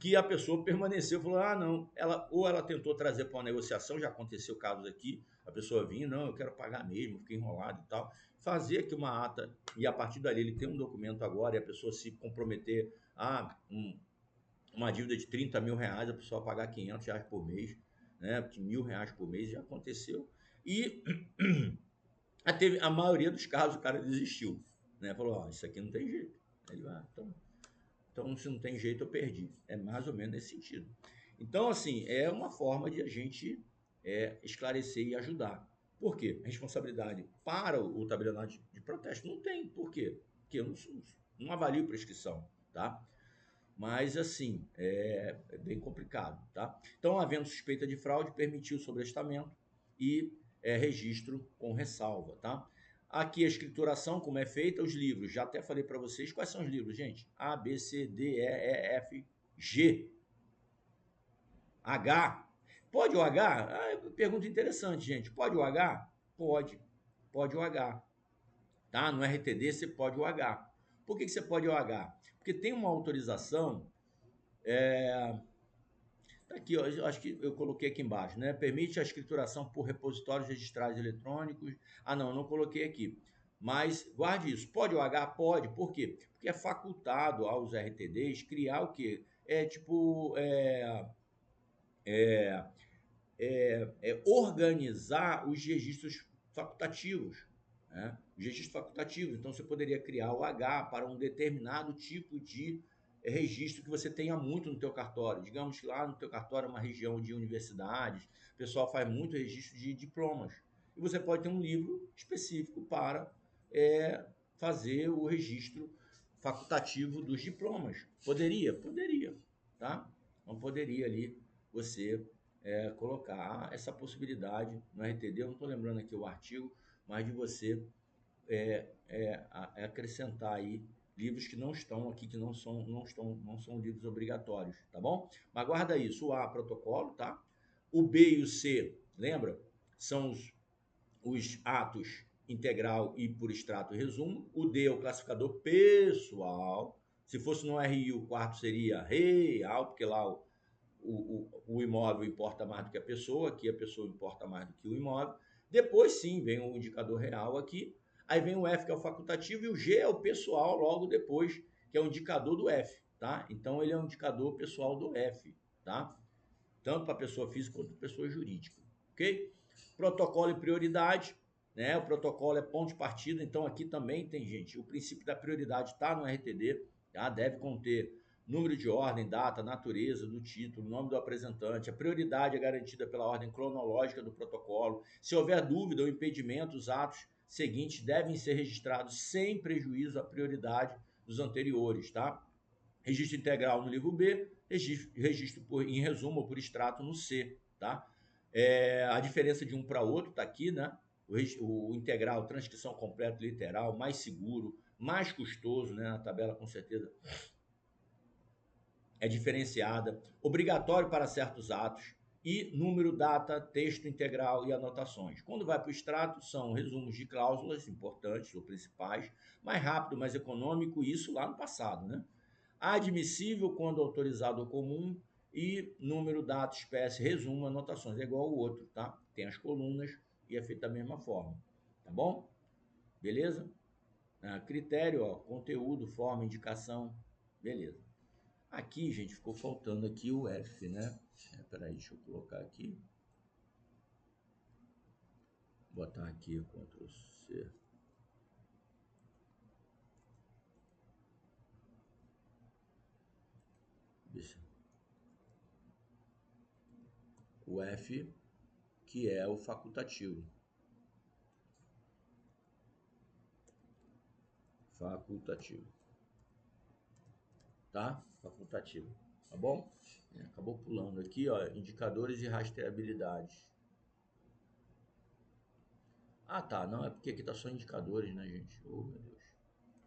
que a pessoa permaneceu, falou, não, ou ela tentou trazer para uma negociação, já aconteceu casos aqui, a pessoa vinha, não, eu quero pagar mesmo, fiquei enrolado e tal, fazer aqui uma ata, e a partir dali ele tem um documento agora, e a pessoa se comprometer a uma dívida de 30 mil reais, a pessoa pagar 500 reais por mês, né, de R$ 1.000 por mês, já aconteceu, e a maioria dos casos o cara desistiu, né, falou, isso aqui não tem jeito, ele vai, então, se não tem jeito, eu perdi. É mais ou menos nesse sentido. Então, assim, é uma forma de a gente esclarecer e ajudar. Por quê? Responsabilidade para o tabelionato de protesto não tem. Por quê? Porque eu não avalio prescrição, tá? Mas, assim, é bem complicado, tá? Então, havendo suspeita de fraude, permitiu o sobrestamento e registro com ressalva, tá? Aqui a escrituração, como é feita, os livros. Já até falei para vocês quais são os livros, gente. A, B, C, D, E, F, G, H. Pode o H? Pergunta interessante, gente. Pode o H? Pode. Pode o H. Tá? No RTD você pode o H. Por que você pode o H? Porque tem uma autorização. Tá aqui, ó, eu acho que eu coloquei aqui embaixo, né? Permite a escrituração por repositórios registrados eletrônicos. Não, não coloquei aqui. Mas guarde isso. Pode o H? Pode. Por quê? Porque é facultado aos RTDs criar o quê? Organizar os registros facultativos. Né? Os registros facultativos. Então, você poderia criar o H para um determinado tipo de registro que você tenha muito no teu cartório. Digamos que lá no teu cartório é uma região de universidades, o pessoal faz muito registro de diplomas. E você pode ter um livro específico para fazer o registro facultativo dos diplomas. Poderia, tá? Não poderia ali você colocar essa possibilidade no RTD, eu não estou lembrando aqui o artigo, mas de você acrescentar aí livros que não estão aqui, que não são livros obrigatórios, tá bom? Mas guarda isso, o A, protocolo, tá? O B e o C, lembra? São os atos integral e por extrato e resumo. O D é o classificador pessoal. Se fosse no RI, o quarto seria real, porque lá o imóvel importa mais do que a pessoa, aqui a pessoa importa mais do que o imóvel. Depois sim, vem o indicador real aqui, aí vem o F, que é o facultativo, e o G é o pessoal logo depois, que é o indicador do F, tá? Então ele é um indicador pessoal do F, tá? Tanto para pessoa física quanto para pessoa jurídica, ok? Protocolo e prioridade, né? O protocolo é ponto de partida, então aqui também tem, gente, o princípio da prioridade está no RTD, tá? Deve conter número de ordem, data, natureza do título, nome do apresentante. A prioridade é garantida pela ordem cronológica do protocolo. Se houver dúvida ou impedimento, os atos seguintes devem ser registrados sem prejuízo à prioridade dos anteriores, tá? Registro integral no livro B, registro em resumo ou por extrato no C, tá? A diferença de um para outro está aqui, né? O integral, transcrição completa, literal, mais seguro, mais custoso, né? Na tabela com certeza é diferenciada, obrigatório para certos atos e número, data, texto integral e anotações. Quando vai para o extrato, são resumos de cláusulas importantes ou principais, mais rápido, mais econômico, isso lá no passado, né? Admissível quando autorizado ou comum e número, data, espécie, resumo, anotações. É igual ao outro, tá? Tem as colunas e é feito da mesma forma, tá bom? Beleza? Critério, ó, conteúdo, forma, indicação, beleza. Aqui, gente, ficou faltando aqui o F, né? Peraí, deixa eu colocar aqui. Botar aqui, Ctrl C. Deixa. O F, que é o facultativo. Facultativo. tá? Facultativo, tá bom? Acabou pulando aqui, ó, indicadores e rastreabilidade. Ah, tá, não, é porque aqui tá só indicadores, né, gente? Oh, meu Deus,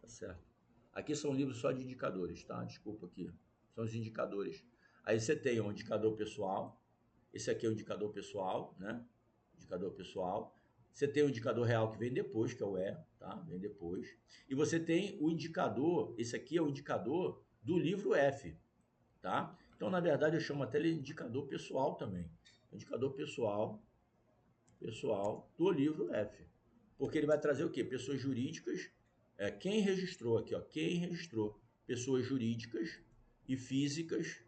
tá certo. Aqui são livros só de indicadores, tá? Desculpa aqui, são os indicadores. Aí você tem o indicador pessoal, esse aqui é o indicador pessoal, né? Indicador pessoal. Você tem o indicador real que vem depois, que é o E, tá? Vem depois. E você tem o indicador, esse aqui é o indicador do livro F, tá? Então, na verdade, eu chamo até ele de indicador pessoal também. Indicador pessoal do livro F. Porque ele vai trazer o quê? Pessoas jurídicas, quem registrou aqui, ó, quem registrou pessoas jurídicas e físicas,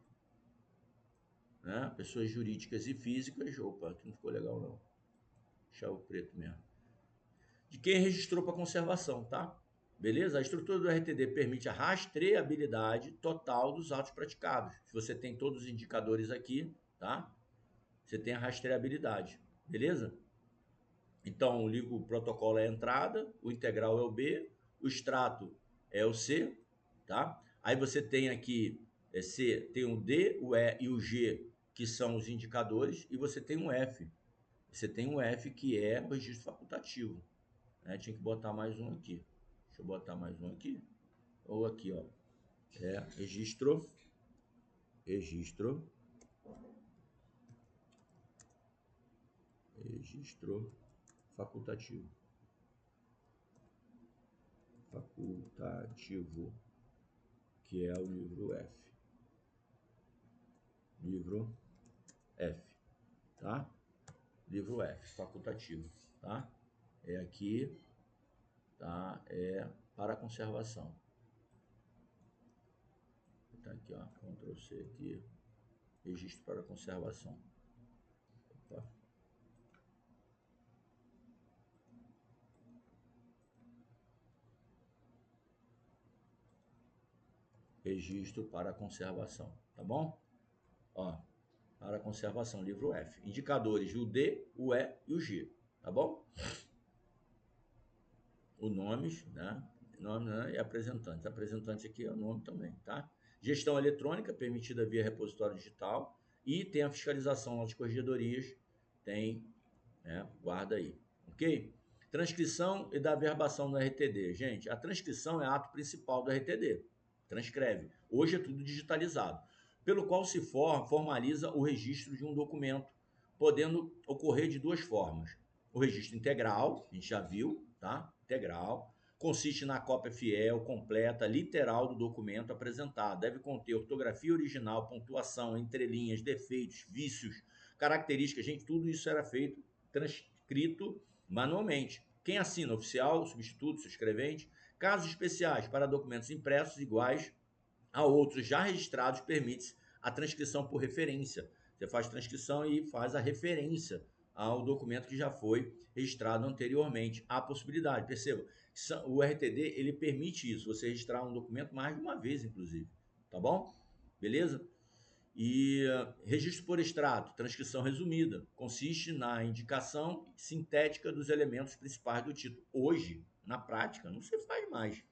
né? Pessoas jurídicas e físicas, opa, aqui não ficou legal não, deixar o preto mesmo. De quem registrou para conservação, tá? Beleza? A estrutura do RTD permite a rastreabilidade total dos atos praticados. Se você tem todos os indicadores aqui, tá? Você tem a rastreabilidade, beleza? Então, o protocolo é a entrada, o integral é o B, o extrato é o C, tá? Aí você tem aqui, C, tem o D, o E e o G, que são os indicadores, e você tem um F. Você tem um F que é o registro facultativo, né? Tinha que botar mais um aqui. Deixa eu botar mais um aqui. Ou aqui, ó. Registro facultativo. Que é o livro F. Livro F, tá? Livro F, facultativo, tá? É aqui, tá? É para conservação. Tá aqui, ó, Ctrl C aqui, registro para conservação. Opa. Registro para conservação, tá bom? Ó, para conservação, livro F. Indicadores, o D, o E e o G, tá bom? O nomes, né? Nome, né? E apresentante. Apresentante aqui é o nome também, tá? Gestão eletrônica, permitida via repositório digital. E tem a fiscalização nas corregedorias. Tem, né? Guarda aí, ok? Transcrição e da verbação do RTD. Gente, a transcrição é ato principal do RTD. Transcreve. Hoje é tudo digitalizado. Pelo qual se formaliza o registro de um documento, podendo ocorrer de duas formas. O registro integral, a gente já viu, tá? Integral. Consiste na cópia fiel, completa, literal do documento apresentado. Deve conter ortografia original, pontuação, entrelinhas, defeitos, vícios, características. Gente, tudo isso era feito transcrito manualmente. Quem assina? Oficial, substituto, subscrevente. Casos especiais para documentos impressos iguais a outros já registrados, permite-se a transcrição por referência. Você faz transcrição e faz a referência ao documento que já foi registrado anteriormente. Há possibilidade, perceba, o RTD ele permite isso, você registrar um documento mais de uma vez, inclusive, tá bom? Beleza? E registro por extrato, transcrição resumida, consiste na indicação sintética dos elementos principais do título. Hoje, na prática, não se faz mais.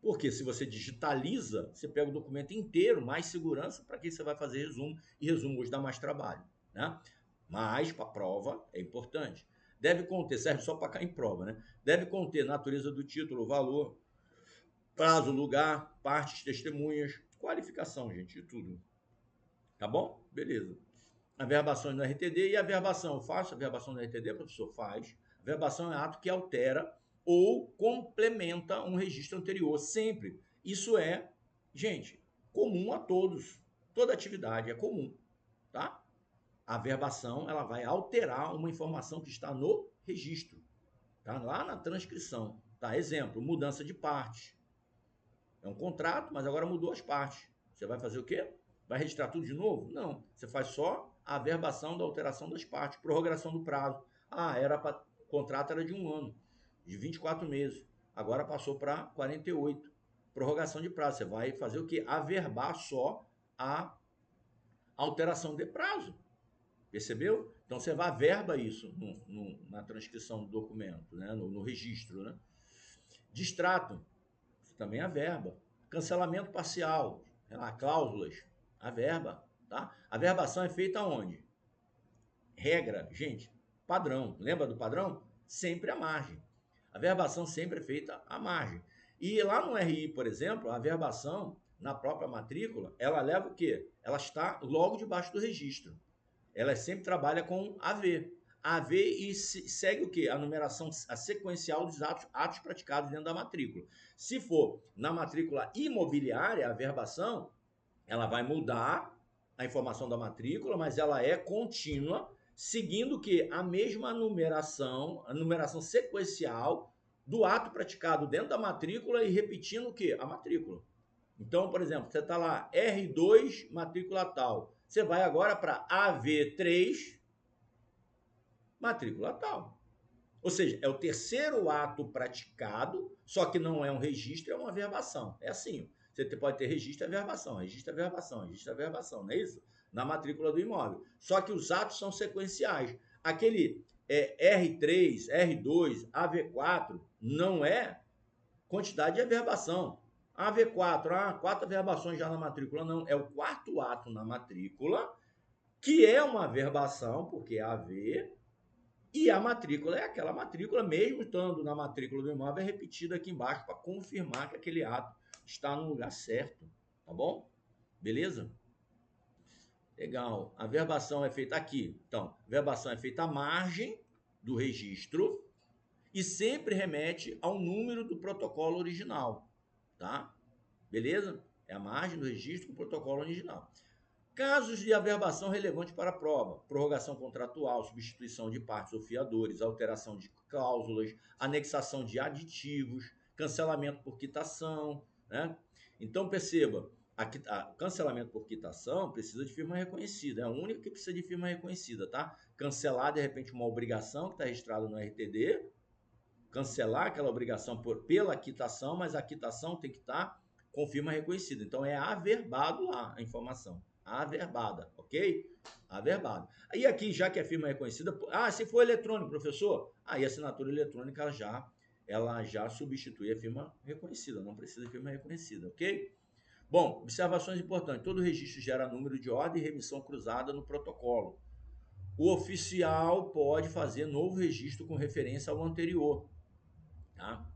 Porque se você digitaliza, você pega o documento inteiro, mais segurança, para que você vai fazer resumo, e resumo hoje dá mais trabalho, né? Mas para prova é importante. Deve conter, serve só para cair em prova, né? Deve conter natureza do título, valor, prazo, lugar, partes, testemunhas, qualificação, gente, tudo. Tá bom? Beleza. Averbações no RTD e a verbação. Eu faço a verbação no RTD, professor? Faz. A verbação é ato que altera ou complementa um registro anterior, sempre. Isso é, gente, comum a todos. Toda atividade é comum, tá? A verbação, ela vai alterar uma informação que está no registro, tá? Lá na transcrição, tá? Exemplo, mudança de partes. É um contrato, mas agora mudou as partes. Você vai fazer o quê? Vai registrar tudo de novo? Não. Você faz só a averbação da alteração das partes, prorrogação do prazo. O contrato era de 1 ano, de 24 meses. Agora passou para 48. Prorrogação de prazo. Você vai fazer o quê? Averbar só a alteração de prazo. Percebeu? Então você vai averba isso na transcrição do documento, né? no registro. Né? Distrato, você também averba. Cancelamento parcial. cláusulas, a verba, tá? A verbação é feita onde? Regra, gente, padrão. Lembra do padrão? Sempre à margem. A verbação sempre é feita à margem. E lá no RI, por exemplo, a verbação na própria matrícula, ela leva o quê? Ela está logo debaixo do registro. Ela sempre trabalha com AV. AV e segue o quê? A numeração, a sequencial dos atos praticados dentro da matrícula. Se for na matrícula imobiliária, a verbação, ela vai mudar a informação da matrícula, mas ela é contínua, seguindo o quê? A mesma numeração, a numeração sequencial do ato praticado dentro da matrícula e repetindo o quê? A matrícula. Então, por exemplo, você está lá, R2, matrícula tal. Você vai agora para AV3, matrícula tal. Ou seja, é o terceiro ato praticado, só que não é um registro, é uma verbação. É assim, você pode ter registro e verbação, registro e verbação, registro e verbação, não é isso? Na matrícula do imóvel. Só que os atos são sequenciais. Aquele R3, R2, AV4 não é quantidade de averbação. AV4, quatro averbações já na matrícula, não. É o quarto ato na matrícula, que é uma averbação, porque é AV, e a matrícula é aquela matrícula, mesmo estando na matrícula do imóvel, é repetida aqui embaixo para confirmar que aquele ato está no lugar certo, tá bom? Beleza? Legal. A verbação é feita aqui. Então, a verbação é feita à margem do registro e sempre remete ao número do protocolo original, tá? Beleza? É a margem do registro com o protocolo original. Casos de averbação relevante para a prova: prorrogação contratual, substituição de partes ou fiadores, alteração de cláusulas, anexação de aditivos, cancelamento por quitação, né? Então perceba, a cancelamento por quitação precisa de firma reconhecida, é a única que precisa de firma reconhecida, tá? Cancelar de repente uma obrigação que está registrada no RTD, cancelar aquela obrigação pela quitação, mas a quitação tem que estar com firma reconhecida. Então é averbado lá a informação. Averbada, ok? Averbado. Aí aqui, já que é firma reconhecida, se for eletrônico, professor, aí a assinatura eletrônica ela já substitui a firma reconhecida, não precisa de firma reconhecida, ok? Bom, observações importantes. Todo registro gera número de ordem e remissão cruzada no protocolo. O oficial pode fazer novo registro com referência ao anterior, tá?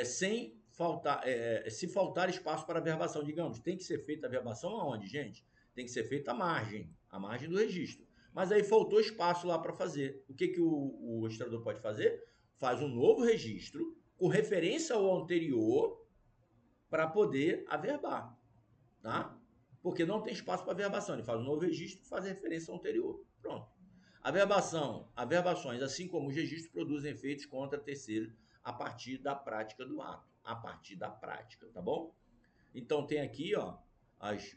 Sem faltar, se faltar espaço para a verbação, digamos, tem que ser feita a verbação aonde, gente? Tem que ser feita a margem do registro. Mas aí faltou espaço lá para fazer. O que o registrador pode fazer? Faz um novo registro com referência ao anterior para poder averbar, tá? Porque não tem espaço para verbação. Ele faz um novo registro e faz referência ao anterior. Pronto. Averbações, assim como os registros, produzem efeitos contra terceiros a partir da prática do ato. A partir da prática, tá bom? Então tem aqui, ó, as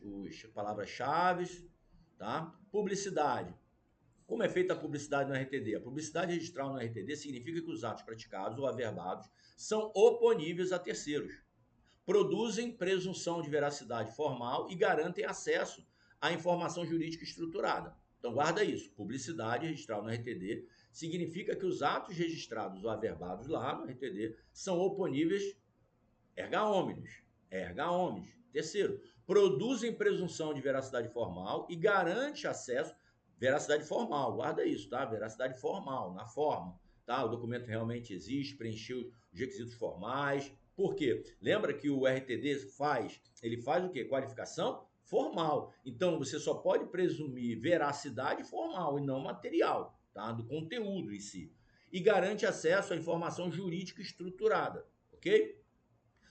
palavras-chave, tá? Publicidade. Como é feita a publicidade no RTD? A publicidade registral no RTD significa que os atos praticados ou averbados são oponíveis a terceiros, produzem presunção de veracidade formal e garantem acesso à informação jurídica estruturada. Então, guarda isso. Publicidade registral no RTD significa que os atos registrados ou averbados lá no RTD são oponíveis erga omnes. Erga omnes. Terceiro, produzem presunção de veracidade formal e garante acesso. Veracidade formal, guarda isso, tá? Veracidade formal, na forma. Tá? O documento realmente existe, preencheu os requisitos formais. Por quê? Lembra que o RTD ele faz o quê? Qualificação formal. Então, você só pode presumir veracidade formal e não material, tá? Do conteúdo em si. E garante acesso à informação jurídica estruturada, ok?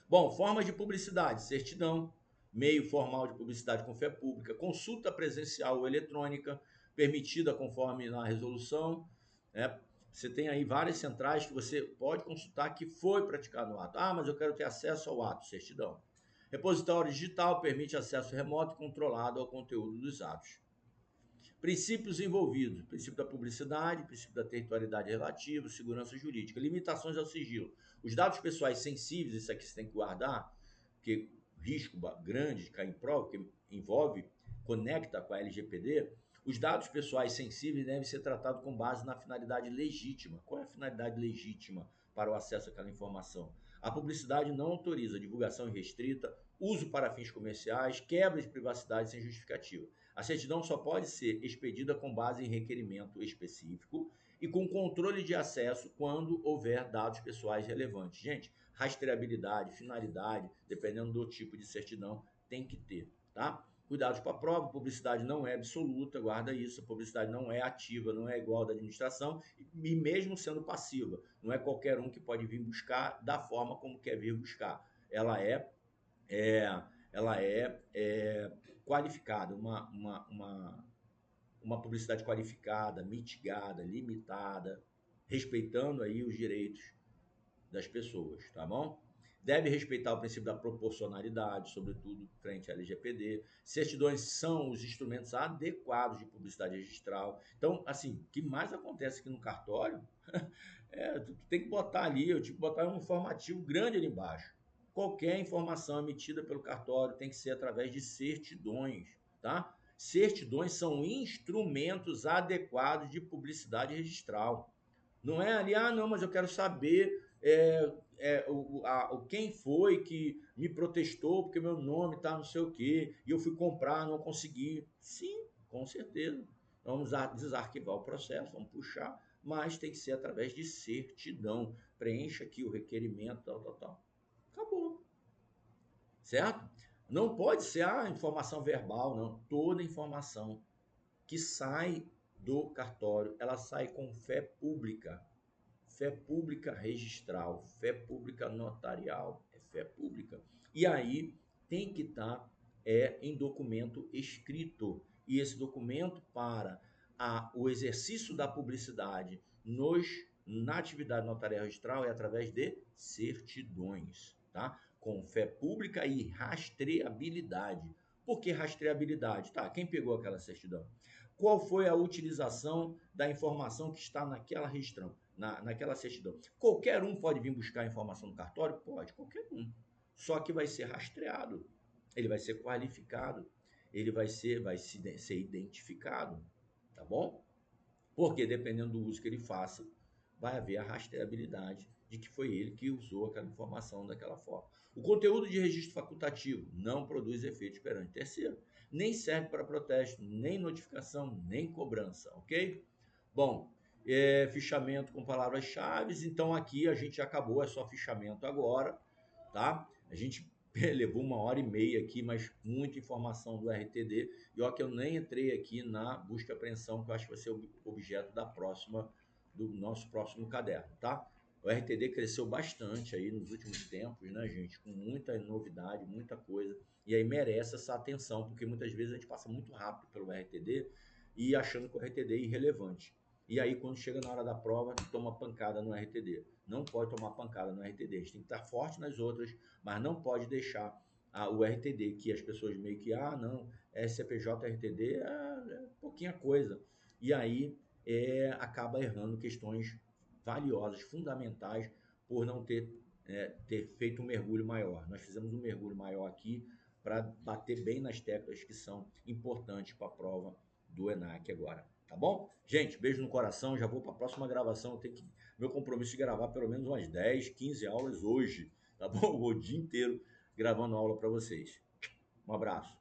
Bom, formas de publicidade: certidão, meio formal de publicidade com fé pública, consulta presencial ou eletrônica, permitida conforme na resolução, né? Você tem aí várias centrais que você pode consultar que foi praticado no ato. Mas eu quero ter acesso ao ato, certidão. Repositório digital permite acesso remoto e controlado ao conteúdo dos atos. Princípios envolvidos: princípio da publicidade, princípio da territorialidade relativa, segurança jurídica, limitações ao sigilo. Os dados pessoais sensíveis, isso aqui você tem que guardar, porque risco grande de cair em prova, que conecta com a LGPD. Os dados pessoais sensíveis devem ser tratados com base na finalidade legítima. Qual é a finalidade legítima para o acesso àquela informação. A publicidade não autoriza divulgação irrestrita, uso para fins comerciais, quebra de privacidade sem justificativa. A certidão só pode ser expedida com base em requerimento específico e com controle de acesso quando houver dados pessoais relevantes. Gente, rastreabilidade, finalidade, dependendo do tipo de certidão, tem que ter, tá? Cuidados com a prova, publicidade não é absoluta, guarda isso, a publicidade não é ativa, não é igual da administração, e mesmo sendo passiva, não é qualquer um que pode vir buscar da forma como quer vir buscar. É, ela é qualificada, uma publicidade qualificada, mitigada, limitada, respeitando aí os direitos das pessoas, tá bom? Deve respeitar o princípio da proporcionalidade, sobretudo frente à LGPD. Certidões são os instrumentos adequados de publicidade registral. Então, assim, o que mais acontece aqui no cartório tu tem que botar ali, eu tive que botar um informativo grande ali embaixo. Qualquer informação emitida pelo cartório tem que ser através de certidões, tá? Certidões são instrumentos adequados de publicidade registral. Não é ali, não, mas eu quero saber quem foi que me protestou porque meu nome está não sei o quê, e eu fui comprar, não consegui. Sim, com certeza. Vamos desarquivar o processo, vamos puxar, mas tem que ser através de certidão. Preencha aqui o requerimento, tal. Acabou. Certo? Não pode ser a informação verbal, não. Toda informação que sai do cartório, ela sai com fé pública registral, fé pública notarial, é fé pública. E aí tem que estar em documento escrito. E esse documento para o exercício da publicidade na atividade notarial registral é através de certidões, tá? Com fé pública e rastreabilidade. Por que rastreabilidade? Tá, quem pegou aquela certidão? Qual foi a utilização da informação que está naquela registrão, naquela certidão? Qualquer um pode vir buscar a informação no cartório? Pode, qualquer um. Só que vai ser rastreado, ele vai ser qualificado, ele vai ser identificado, tá bom? Porque dependendo do uso que ele faça, vai haver a rastreabilidade de que foi ele que usou aquela informação daquela forma. O conteúdo de registro facultativo não produz efeitos perante terceiro, nem serve para protesto, nem notificação, nem cobrança, ok? Bom, fichamento com palavras-chave, então aqui a gente acabou, é só fichamento agora, tá? A gente levou 1h30 aqui, mas muita informação do RTD, e ó que eu nem entrei aqui na busca e apreensão, que eu acho que vai ser o objeto do nosso próximo caderno, tá? O RTD cresceu bastante aí nos últimos tempos, né, gente? Com muita novidade, muita coisa. E aí merece essa atenção, porque muitas vezes a gente passa muito rápido pelo RTD e achando que o RTD é irrelevante. E aí, quando chega na hora da prova, toma pancada no RTD. Não pode tomar pancada no RTD. A gente tem que estar forte nas outras, mas não pode deixar o RTD, que as pessoas meio que, não, CPJ, RTD é pouquinha coisa. E aí acaba errando questões valiosas, fundamentais, por não ter feito um mergulho maior. Nós fizemos um mergulho maior aqui para bater bem nas teclas que são importantes para a prova do ENAC agora. Tá bom? Gente, beijo no coração. Já vou para a próxima gravação. Eu tenho meu compromisso de gravar pelo menos umas 10, 15 aulas hoje. Tá bom? O dia inteiro gravando aula para vocês. Um abraço.